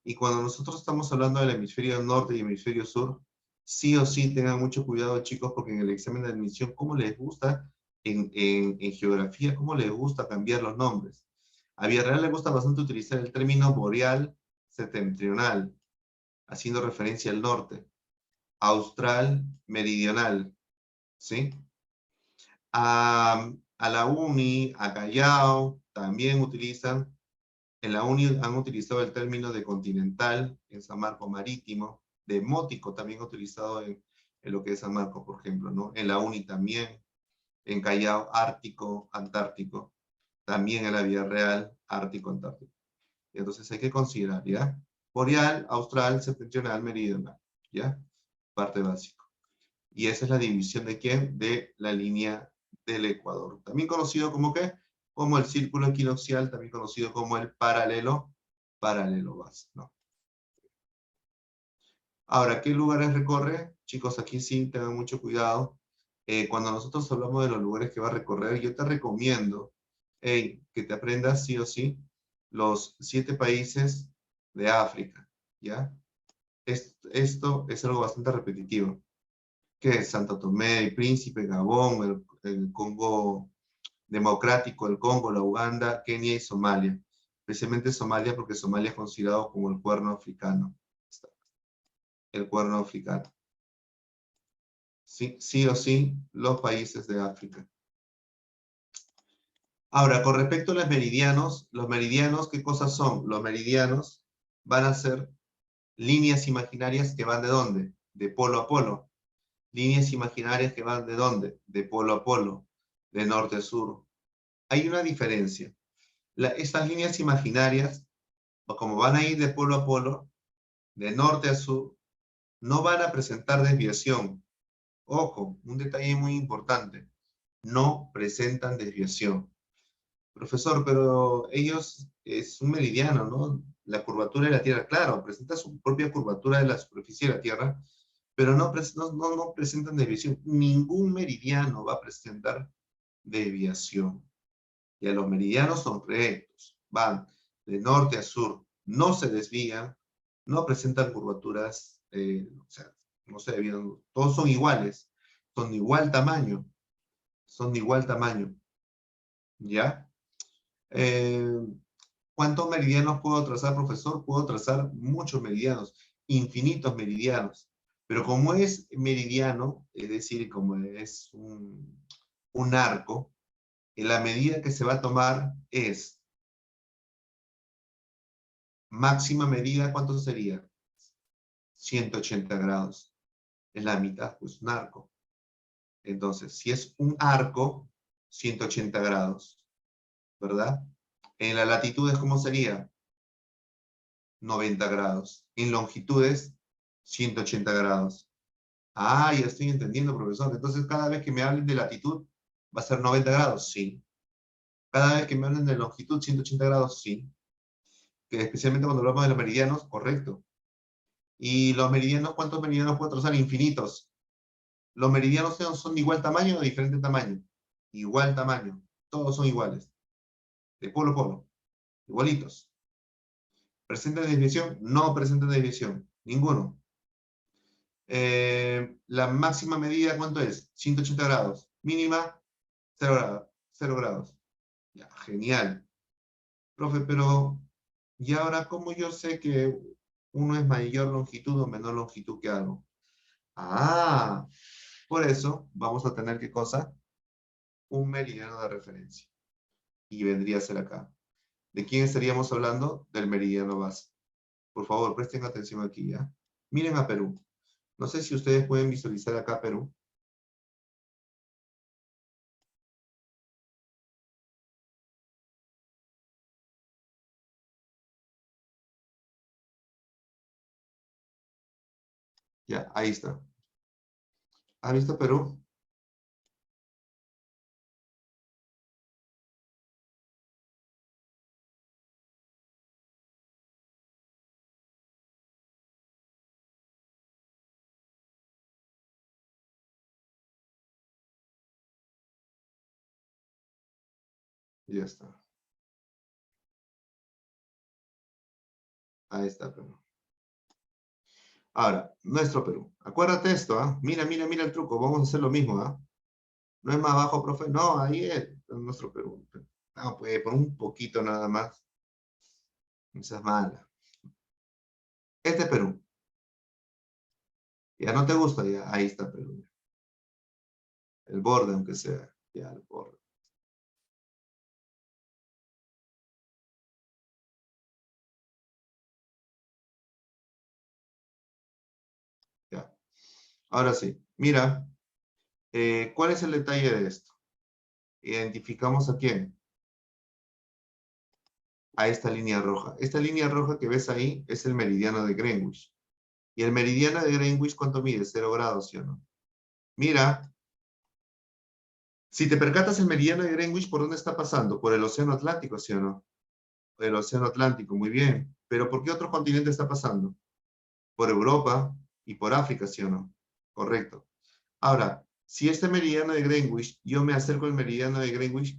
Y cuando nosotros estamos hablando del hemisferio norte y hemisferio sur, sí o sí tengan mucho cuidado, chicos, porque en el examen de admisión, ¿cómo les gusta en geografía, cómo les gusta cambiar los nombres? A Villarreal le gusta bastante utilizar el término boreal septentrional, haciendo referencia al norte, austral meridional, ¿sí? A la UNI, a Callao, también utilizan. En la UNI han utilizado el término de continental en San Marcos Marítimo, de mótico también utilizado en lo que es San Marcos, por ejemplo, ¿no? En la UNI también. En Callao, Ártico, Antártico. También en la vida real, Ártico, Antártico. Y entonces hay que considerar, ¿ya? Boreal, austral, septentrional, meridional, ¿ya? Parte básica. Y esa es la división de quién? De la línea del Ecuador. También conocido como ¿qué? Como el círculo equinoccial, también conocido como el paralelo base, ¿no? Ahora, ¿qué lugares recorre? Chicos, aquí sí tengan mucho cuidado. Cuando nosotros hablamos de los lugares que va a recorrer, yo te recomiendo que te aprendas sí o sí los 7 países de África, ¿ya? Esto es algo bastante repetitivo, que es Santo Tomé y Príncipe, Gabón, el Congo Democrático, el Congo, la Uganda, Kenia y Somalia. Especialmente Somalia, porque Somalia es considerado como el cuerno africano. El cuerno africano. Sí, sí o sí, los países de África. Ahora, con respecto a los meridianos, ¿qué cosas son? Los meridianos van a ser líneas imaginarias que van ¿de dónde? De polo a polo. Líneas imaginarias que van ¿de dónde? De polo a polo, de norte a sur. Hay una diferencia. Estas líneas imaginarias, como van a ir de polo a polo, de norte a sur, no van a presentar desviación. Ojo, un detalle muy importante. No presentan desviación. Profesor, pero ellos es un meridiano, ¿no? La curvatura de la Tierra, claro, presenta su propia curvatura de la superficie de la Tierra, pero no presentan desviación. Ningún meridiano va a presentar desviación. Y a los meridianos son rectos, van de norte a sur, no se desvían, no presentan curvaturas, o sea, no se desvían, todos son iguales, son de igual tamaño, son de igual tamaño, ¿ya? Eh, ¿Cuántos meridianos puedo trazar, profesor? Puedo trazar muchos meridianos, infinitos meridianos. Pero como es meridiano, es decir, como es un arco, la medida que se va a tomar es máxima medida, ¿cuánto sería? 180 grados. Es la mitad, pues un arco. Entonces, si es un arco, 180 grados, ¿verdad? En las latitudes, ¿cómo sería? 90 grados. En longitudes, 180 grados. Ah, ya estoy entendiendo, profesor. Entonces, cada vez que me hablen de latitud, ¿va a ser 90 grados? Sí. Cada vez que me hablen de longitud, 180 grados, sí. Que especialmente cuando hablamos de los meridianos, correcto. ¿Y los meridianos, cuántos meridianos puedo trazar? Infinitos. ¿Los meridianos son de igual tamaño o de diferente tamaño? Igual tamaño. Todos son iguales. De polo a polo. Igualitos. ¿Presentan desviación? No presentan desviación. Ninguno. La máxima medida, ¿cuánto es? 180 grados. Mínima, 0 grados. 0 grados. Ya, genial. Profe, pero ¿y ahora cómo yo sé que uno es mayor longitud o menor longitud que algo? Ah, por eso vamos a tener, ¿qué cosa? Un meridiano de referencia. Y vendría a ser acá. ¿De quién estaríamos hablando? Del meridiano base. Por favor, presten atención aquí, ¿ya? Miren a Perú. No sé si ustedes pueden visualizar acá Perú. Ya, ahí está. ¿Has visto Perú? Ya está. Ahí está Perú. Ahora, nuestro Perú. Acuérdate esto, ¿ah? Mira, mira, mira el truco. Vamos a hacer lo mismo, ¿ah? No es más abajo, profe. No, ahí es nuestro Perú. No, pues por un poquito nada más. No seas mala. Este es Perú. Ya no te gusta, ya. Ahí está Perú. El borde, aunque sea. Ya, el borde. Ya. Ahora sí. Mira, ¿cuál es el detalle de esto? Identificamos a quién. A esta línea roja. Esta línea roja que ves ahí es el meridiano de Greenwich. Y el meridiano de Greenwich, ¿cuánto mide? 0 grados, ¿sí o no? Mira, si te percatas el meridiano de Greenwich, ¿por dónde está pasando? Por el Océano Atlántico, ¿sí o no? El Océano Atlántico, muy bien. ¿Pero por qué otro continente está pasando? Por Europa y por África, ¿sí o no? Correcto. Ahora, si este meridiano de Greenwich, yo me acerco al meridiano de Greenwich,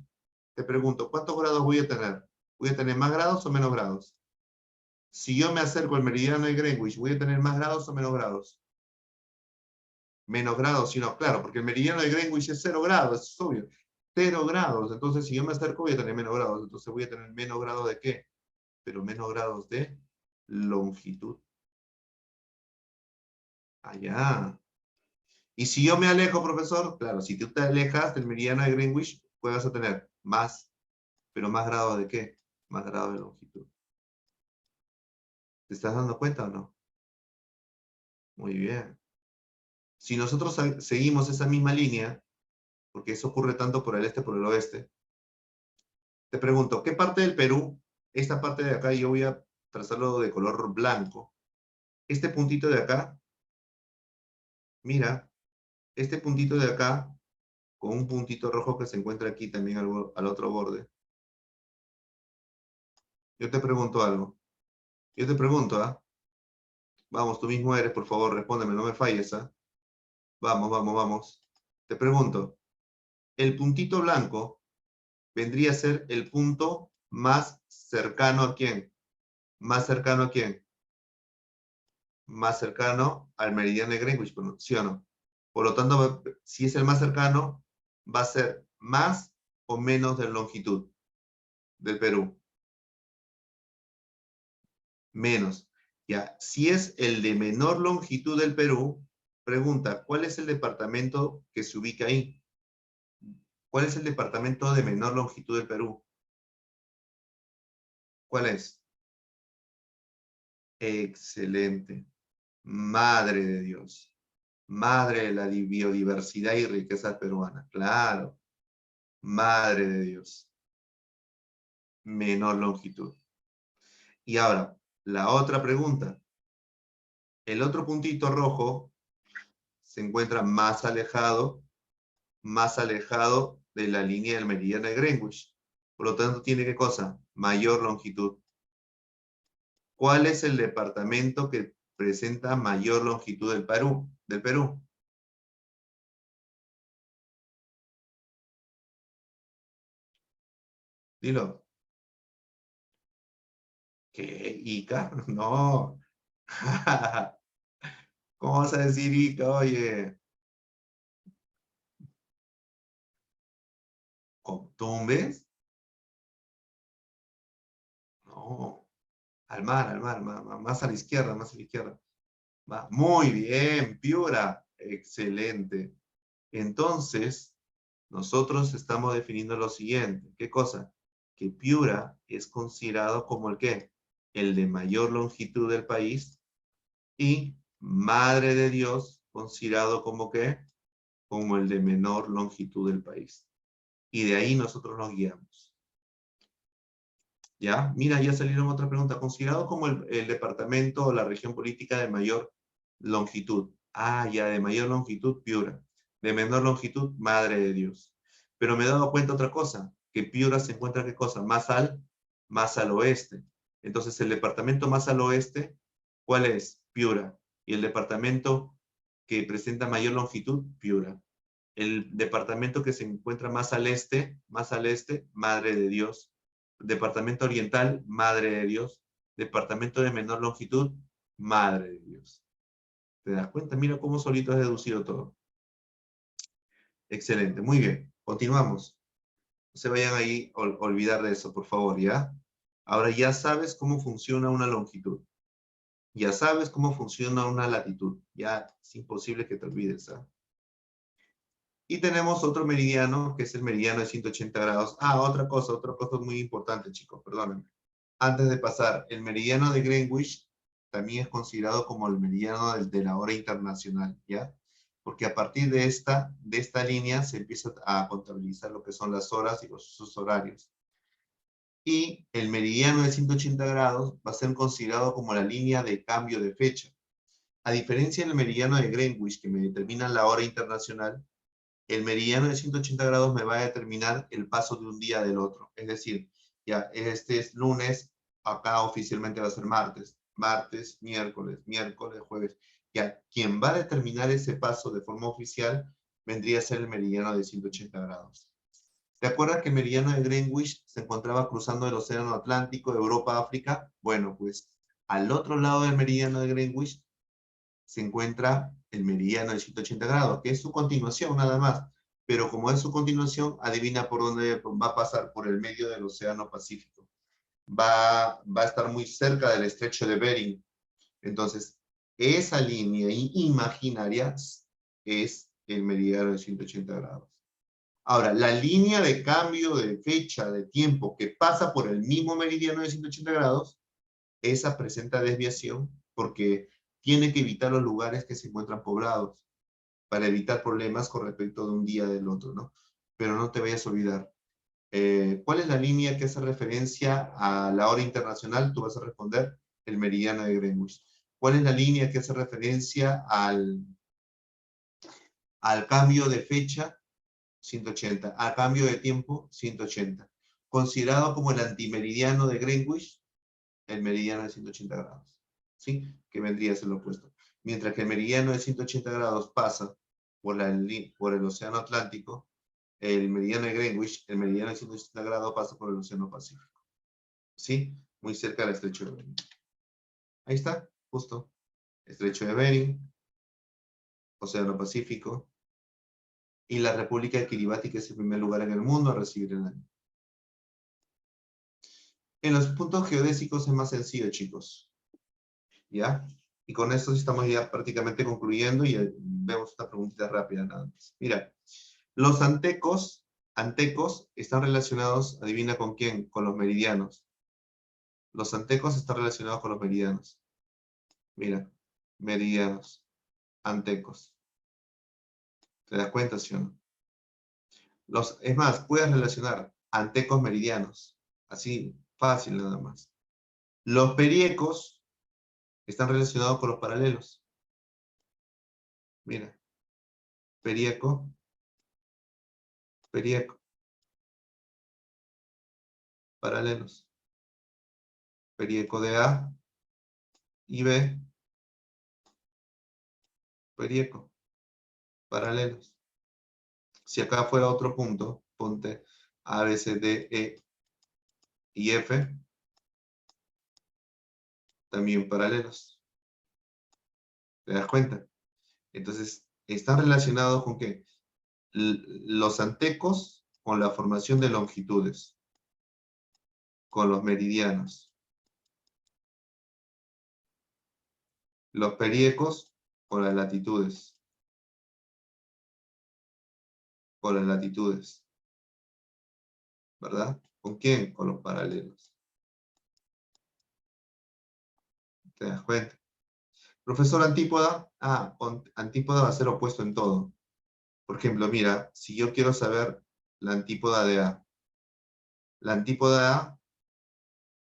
te pregunto, ¿cuántos grados voy a tener? ¿Voy a tener más grados o menos grados? Si yo me acerco al meridiano de Greenwich, ¿voy a tener más grados o menos grados? Menos grados, si no, claro, porque el meridiano de Greenwich es 0 grados, es obvio. 0 grados, entonces si yo me acerco voy a tener menos grados, entonces voy a tener menos grados ¿de qué? Pero menos grados de longitud. Allá. Y si yo me alejo, profesor, claro, si tú te alejas del meridiano de Greenwich, pues vas a tener más, pero más grados ¿de qué? Más grados de longitud. ¿Te estás dando cuenta o no? Muy bien. Si nosotros seguimos esa misma línea, porque eso ocurre tanto por el este como por el oeste, te pregunto, ¿qué parte del Perú, esta parte de acá, yo voy a trazarlo de color blanco, este puntito de acá, mira, este puntito de acá, con un puntito rojo que se encuentra aquí también al otro borde, yo te pregunto algo, yo te pregunto, ¿ah? Vamos, tú mismo eres, por favor, respóndeme, no me falles, ¿ah? Vamos, vamos, vamos. Te pregunto, el puntito blanco vendría a ser el punto más cercano ¿a quién? ¿Más cercano a quién? Más cercano al meridiano de Greenwich, ¿sí o no? Por lo tanto, si es el más cercano, va a ser más o menos de longitud del Perú. Menos. Ya, si es el de menor longitud del Perú, pregunta, ¿cuál es el departamento que se ubica ahí? ¿Cuál es el departamento de menor longitud del Perú? ¿Cuál es? Excelente. Madre de Dios. Madre de la biodiversidad y riqueza peruana. Claro. Madre de Dios. Menor longitud. Y ahora, la otra pregunta. El otro puntito rojo se encuentra más alejado de la línea del meridiano de Greenwich. Por lo tanto, tiene ¿qué cosa? Mayor longitud. ¿Cuál es el departamento que presenta mayor longitud del Perú? Dilo. ¿Qué? ¿Ica? No. ¿Cómo vas a decir Ica? Oye, ¿Tumbes? No. Más a la izquierda, más a la izquierda. Va. Muy bien, Piura. Excelente. Entonces, nosotros estamos definiendo lo siguiente. ¿Qué cosa? Que Piura es considerado como el ¿qué? El de mayor longitud del país y Madre de Dios considerado como ¿qué? Como el de menor longitud del país. Y de ahí nosotros nos guiamos. ¿Ya? Mira, ya salieron otra pregunta. Considerado como el departamento o la región política de mayor longitud. Ah, ya, de mayor longitud, Piura. De menor longitud, Madre de Dios. Pero me he dado cuenta otra cosa, que Piura se encuentra, ¿qué cosa? Más al oeste. Entonces, el departamento más al oeste, ¿cuál es? Piura. Y el departamento que presenta mayor longitud, Piura. El departamento que se encuentra más al este, Madre de Dios. Departamento oriental, Madre de Dios. Departamento de menor longitud, Madre de Dios. ¿Te das cuenta? Mira cómo solito has deducido todo. Excelente, muy bien. Continuamos. No se vayan ahí a olvidar de eso, por favor, ¿ya? Ahora ya sabes cómo funciona una longitud. Ya sabes cómo funciona una latitud. Ya es imposible que te olvides, ¿ah? Y tenemos otro meridiano, que es el meridiano de 180 grados. Ah, otra cosa muy importante, chicos, perdónenme. Antes de pasar, el meridiano de Greenwich también es considerado como el meridiano de la hora internacional, ¿ya? porque a partir de esta línea se empieza a contabilizar lo que son las horas y los usos horarios. Y el meridiano de 180 grados va a ser considerado como la línea de cambio de fecha. A diferencia del meridiano de Greenwich, que me determina la hora internacional, el meridiano de 180 grados me va a determinar el paso de un día del otro. Es decir, ya este es lunes, acá oficialmente va a ser martes. Martes, miércoles, miércoles, jueves. Ya, quien va a determinar ese paso de forma oficial vendría a ser el meridiano de 180 grados. ¿Te acuerdas que el meridiano de Greenwich se encontraba cruzando el Océano Atlántico, Europa, África? Bueno, pues al otro lado del meridiano de Greenwich se encuentra el meridiano de 180 grados, que es su continuación nada más. Pero como es su continuación, adivina por dónde va a pasar, por el medio del Océano Pacífico. Va a estar muy cerca del estrecho de Bering. Entonces, esa línea imaginaria es el meridiano de 180 grados. Ahora, la línea de cambio de fecha, de tiempo, que pasa por el mismo meridiano de 180 grados, esa presenta desviación porque tiene que evitar los lugares que se encuentran poblados para evitar problemas con respecto de un día del otro, ¿no? Pero no te vayas a olvidar. ¿Cuál es la línea que hace referencia a la hora internacional? Tú vas a responder el meridiano de Greenwich. ¿Cuál es la línea que hace referencia al cambio de fecha? 180. A cambio de tiempo, 180. Considerado como el antimeridiano de Greenwich, el meridiano de 180 grados. ¿Sí? Que vendría a ser lo opuesto. Mientras que el meridiano de 180 grados pasa por el Océano Atlántico, el meridiano de Greenwich, el meridiano de 180 grados pasa por el Océano Pacífico. ¿Sí? Muy cerca del estrecho de Bering. Ahí está, justo. Estrecho de Bering, Océano Pacífico, y la República de Kiribati, que es el primer lugar en el mundo a recibir el año. En los puntos geodésicos es más sencillo, chicos. ¿Ya? Y con esto estamos ya prácticamente concluyendo y vemos una preguntita rápida nada más. Mira, los antecos están relacionados, adivina con quién, con los meridianos. Los antecos están relacionados con los meridianos. Mira, meridianos, antecos. ¿Te das cuenta, sí o no? Es más, puedes relacionar antecos meridianos. Así, fácil nada más. Los periecos están relacionados con los paralelos. Mira, perieco, perieco, paralelos. Perieco de A y B, perieco, paralelos. Si acá fuera otro punto, ponte A, B, C, D, E y F, también paralelos. ¿Te das cuenta? Entonces, están relacionados con qué? Los antecos con la formación de longitudes, con los meridianos. Los periecos con las latitudes. Con las latitudes. ¿Verdad? ¿Con quién? Con los paralelos. ¿Te das cuenta? Profesor antípoda. Antípoda va a ser opuesto en todo. Por ejemplo, mira, si yo quiero saber la antípoda de A. La antípoda de A,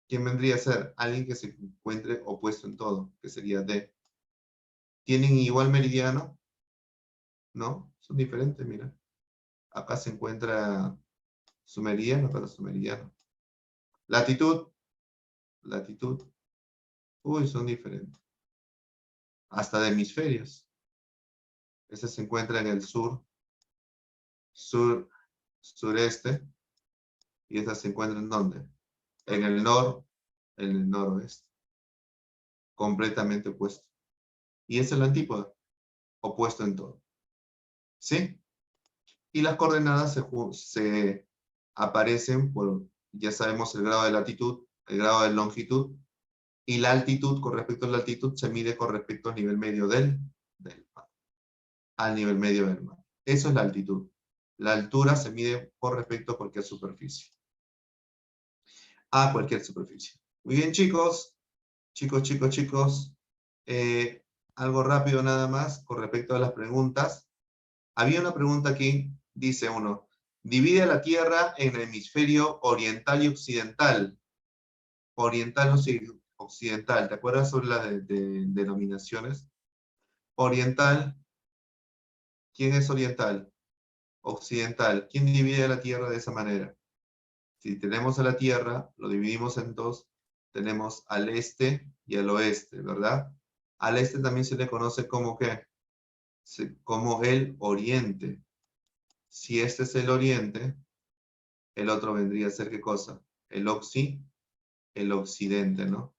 ¿quién vendría a ser? Alguien que se encuentre opuesto en todo, que sería D. ¿Tienen igual meridiano? No, son diferentes, mira. Acá se encuentra su meridiano, acá su meridiano. Latitud, latitud. Uy, son diferentes. Hasta de hemisferios. Este se encuentra en el sur, sureste. Y esta se encuentra en ¿dónde? En el en el noroeste. Completamente opuesto. Y esa es la antípoda. Opuesto en todo. ¿Sí? Y las coordenadas se aparecen por, ya sabemos, el grado de latitud, el grado de longitud, y la altitud, con respecto a la altitud, se mide con respecto al nivel medio del mar. Al nivel medio del mar. Eso es la altitud. La altura se mide con respecto a cualquier superficie. A cualquier superficie. Muy bien, chicos. Chicos. Algo rápido nada más con respecto a las preguntas. Había una pregunta aquí, dice uno, divide la Tierra en hemisferio oriental y occidental. Oriental o occidental, ¿te acuerdas sobre las denominaciones? Oriental, ¿quién es oriental? Occidental, ¿quién divide la Tierra de esa manera? Si tenemos a la Tierra, lo dividimos en dos, tenemos al este y al oeste, ¿verdad? Al este también se le conoce como ¿qué? Como el oriente. Si este es el oriente, el otro vendría a ser ¿qué cosa? El occidente, ¿no?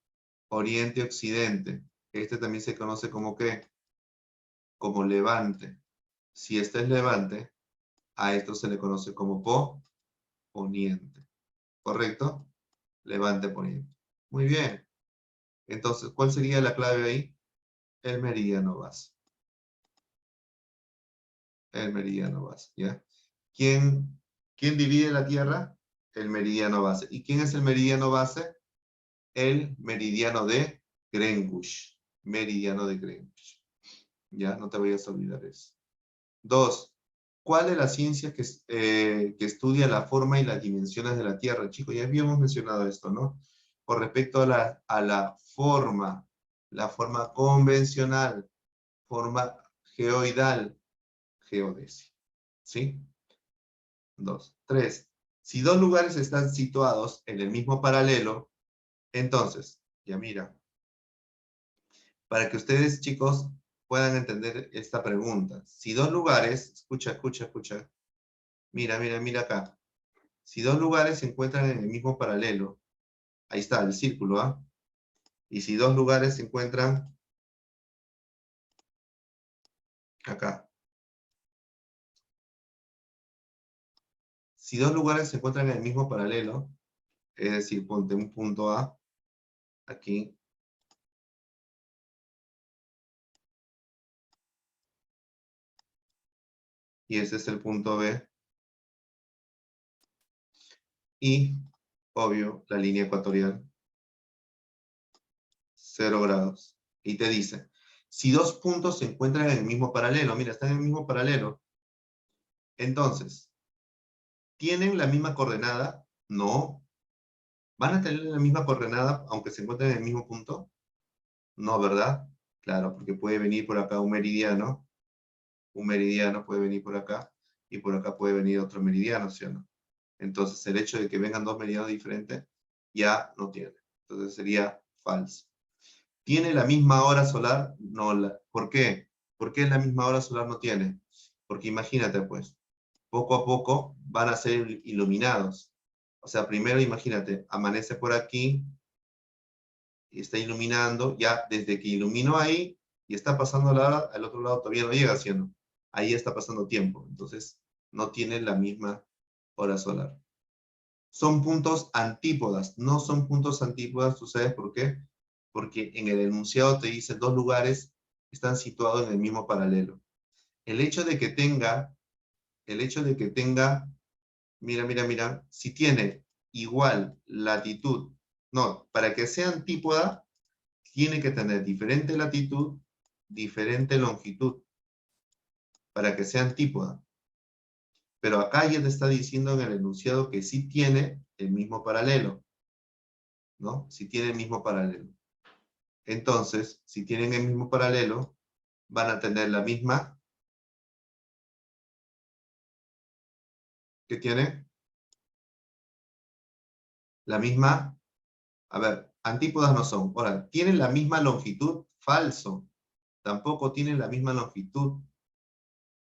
Oriente, occidente. Este también se conoce como ¿qué? Como levante. Si este es levante, a esto se le conoce como poniente. ¿Correcto? Levante, poniente. Muy bien. Entonces, ¿cuál sería la clave ahí? El meridiano base. El meridiano base, ¿ya? ¿Quién divide la Tierra? El meridiano base. ¿Y quién es el meridiano base? El meridiano de Greenwich. Meridiano de Greenwich. Ya, no te vayas a olvidar eso. 2. ¿Cuál de las ciencias que estudia la forma y las dimensiones de la Tierra? Chicos, ya habíamos mencionado esto, ¿no? Con respecto a la forma convencional, forma geoidal, geodesia. ¿Sí? 2. 3. Si dos lugares están situados en el mismo paralelo, entonces, ya mira, para que ustedes, chicos, puedan entender esta pregunta. Si dos lugares, escucha, mira acá. Si dos lugares se encuentran en el mismo paralelo, ahí está el círculo, ¿ah? Y si dos lugares se encuentran acá. Si dos lugares se encuentran en el mismo paralelo, es decir, ponte un punto A aquí, y ese es el punto B, y, obvio, la línea ecuatorial, 0 grados. Y te dice, si dos puntos se encuentran en el mismo paralelo, mira, están en el mismo paralelo, entonces, ¿tienen la misma coordenada? No. ¿Van a tener la misma coordenada aunque se encuentren en el mismo punto? No, ¿verdad? Claro, porque puede venir por acá un meridiano puede venir por acá, y por acá puede venir otro meridiano, ¿sí o no? Entonces, el hecho de que vengan dos meridianos diferentes ya no tiene. Entonces, sería falso. ¿Tiene la misma hora solar? No. ¿Por qué? ¿Por qué la misma hora solar no tiene? Porque imagínate, pues, poco a poco van a ser iluminados. O sea, primero imagínate, amanece por aquí y está iluminando, ya desde que iluminó ahí y está pasando la hora, al otro lado todavía no llega haciendo. Ahí está pasando tiempo. Entonces, no tiene la misma hora solar. Son puntos antípodas, no son puntos antípodas, ¿tú sabes por qué? Porque en el enunciado te dice dos lugares están situados en el mismo paralelo. El hecho de que tenga, mira, si tiene igual latitud, no, para que sea antípoda, tiene que tener diferente latitud, diferente longitud, para que sea antípoda. Pero acá ya te está diciendo en el enunciado que sí tiene el mismo paralelo, ¿no? Si tiene el mismo paralelo. Entonces, si tienen el mismo paralelo, van a tener la misma, ¿qué tiene? La misma, a ver, antípodas no son. Ahora, ¿tienen la misma longitud? Falso. Tampoco tienen la misma longitud.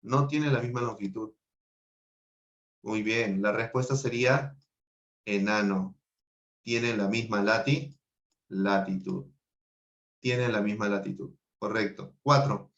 No tienen la misma longitud. Muy bien, la respuesta sería enano. Tienen la misma latitud. Tienen la misma latitud. Correcto. 4.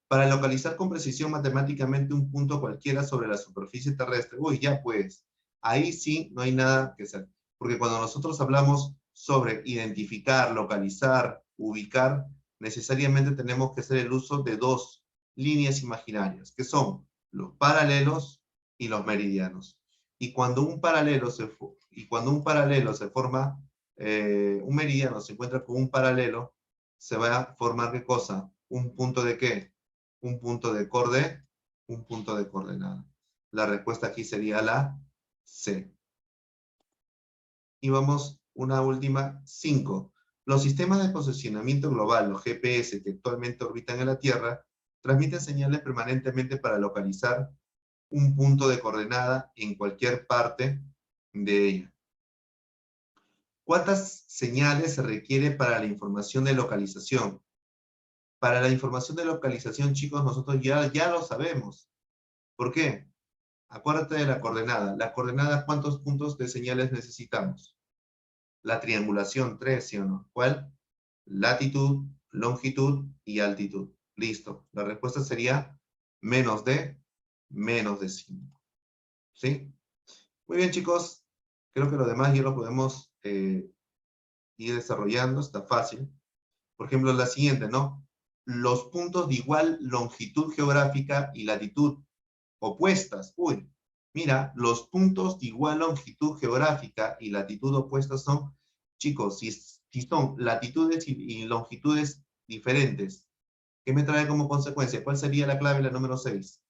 Para localizar con precisión matemáticamente un punto cualquiera sobre la superficie terrestre. Uy, ya pues. Ahí sí no hay nada que hacer. Porque cuando nosotros hablamos sobre identificar, localizar, ubicar, necesariamente tenemos que hacer el uso de dos líneas imaginarias, que son los paralelos y los meridianos. Y cuando un paralelo se forma, un meridiano se encuentra con un paralelo, se va a formar ¿qué cosa? ¿Un punto de qué? Un punto de un punto de coordenada. La respuesta aquí sería la C. Y vamos, una última, 5. Los sistemas de posicionamiento global, los GPS, que actualmente orbitan en la Tierra, transmiten señales permanentemente para localizar un punto de coordenada en cualquier parte de ella. ¿Cuántas señales se requiere para la información de localización? Para la información de localización, chicos, nosotros ya lo sabemos. ¿Por qué? Acuérdate de la coordenada. La coordenada, ¿cuántos puntos de señales necesitamos? La triangulación, 3, ¿sí o no? ¿Cuál? Latitud, longitud y altitud. Listo. La respuesta sería menos de 5. ¿Sí? Muy bien, chicos. Creo que lo demás ya lo podemos ir desarrollando. Está fácil. Por ejemplo, la siguiente, ¿no? Los puntos de igual longitud geográfica y latitud opuestas. Uy, mira, los puntos de igual longitud geográfica y latitud opuestas son, chicos, si son latitudes y longitudes diferentes, ¿qué me trae como consecuencia? ¿Cuál sería la clave en la número 6?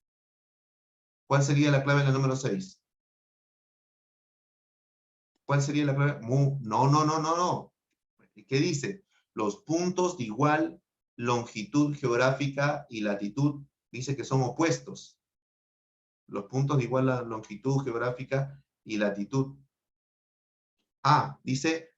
¿Cuál sería la clave en la número 6? ¿Cuál sería la clave? No. ¿Qué dice? Los puntos de igual longitud geográfica y latitud, dice que son opuestos. Los puntos de igual longitud geográfica y latitud. Ah, dice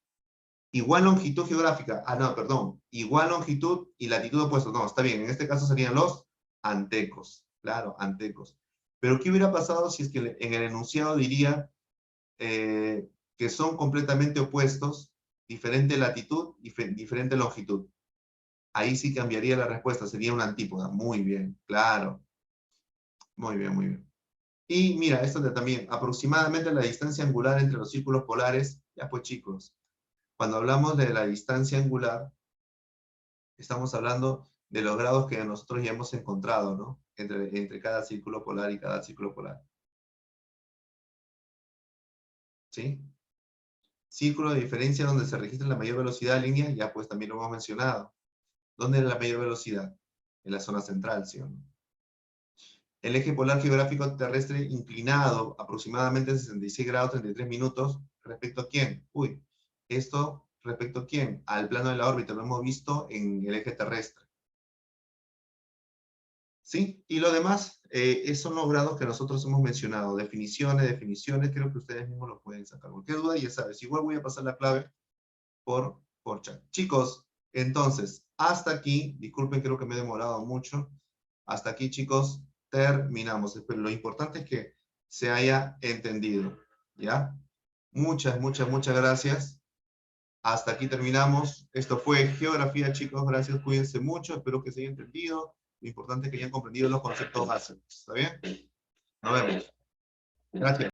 igual longitud geográfica. Ah, no, perdón. Igual longitud y latitud opuestos. No, está bien. En este caso serían los antecos. Claro, antecos. Pero ¿qué hubiera pasado si es que en el enunciado diría que son completamente opuestos, diferente latitud y diferente longitud? Ahí sí cambiaría la respuesta. Sería una antípoda. Muy bien, claro. Muy bien, muy bien. Y mira, esto también, aproximadamente la distancia angular entre los círculos polares, ya pues chicos, cuando hablamos de la distancia angular, estamos hablando de los grados que nosotros ya hemos encontrado, ¿no? Entre cada círculo polar y cada círculo polar. ¿Sí? Círculo de diferencia donde se registra la mayor velocidad de línea, ya pues también lo hemos mencionado. ¿Dónde es la mayor velocidad? En la zona central, ¿sí o no? El eje polar geográfico terrestre inclinado aproximadamente 66 grados 33 minutos. ¿Respecto a quién? Uy, esto respecto a quién? Al plano de la órbita, lo hemos visto en el eje terrestre. ¿Sí? Y lo demás son los grados que nosotros hemos mencionado. Definiciones, creo que ustedes mismos lo pueden sacar. Cualquier duda, ya sabes. Igual voy a pasar la clave por chat. Chicos, entonces, hasta aquí, disculpen, creo que me he demorado mucho. Hasta aquí, chicos, terminamos. Pero lo importante es que se haya entendido, ¿ya? Muchas gracias. Hasta aquí terminamos. Esto fue Geografía, chicos. Gracias, cuídense mucho. Espero que se haya entendido. Lo importante es que hayan comprendido los conceptos básicos. ¿Está bien? Nos vemos. Gracias.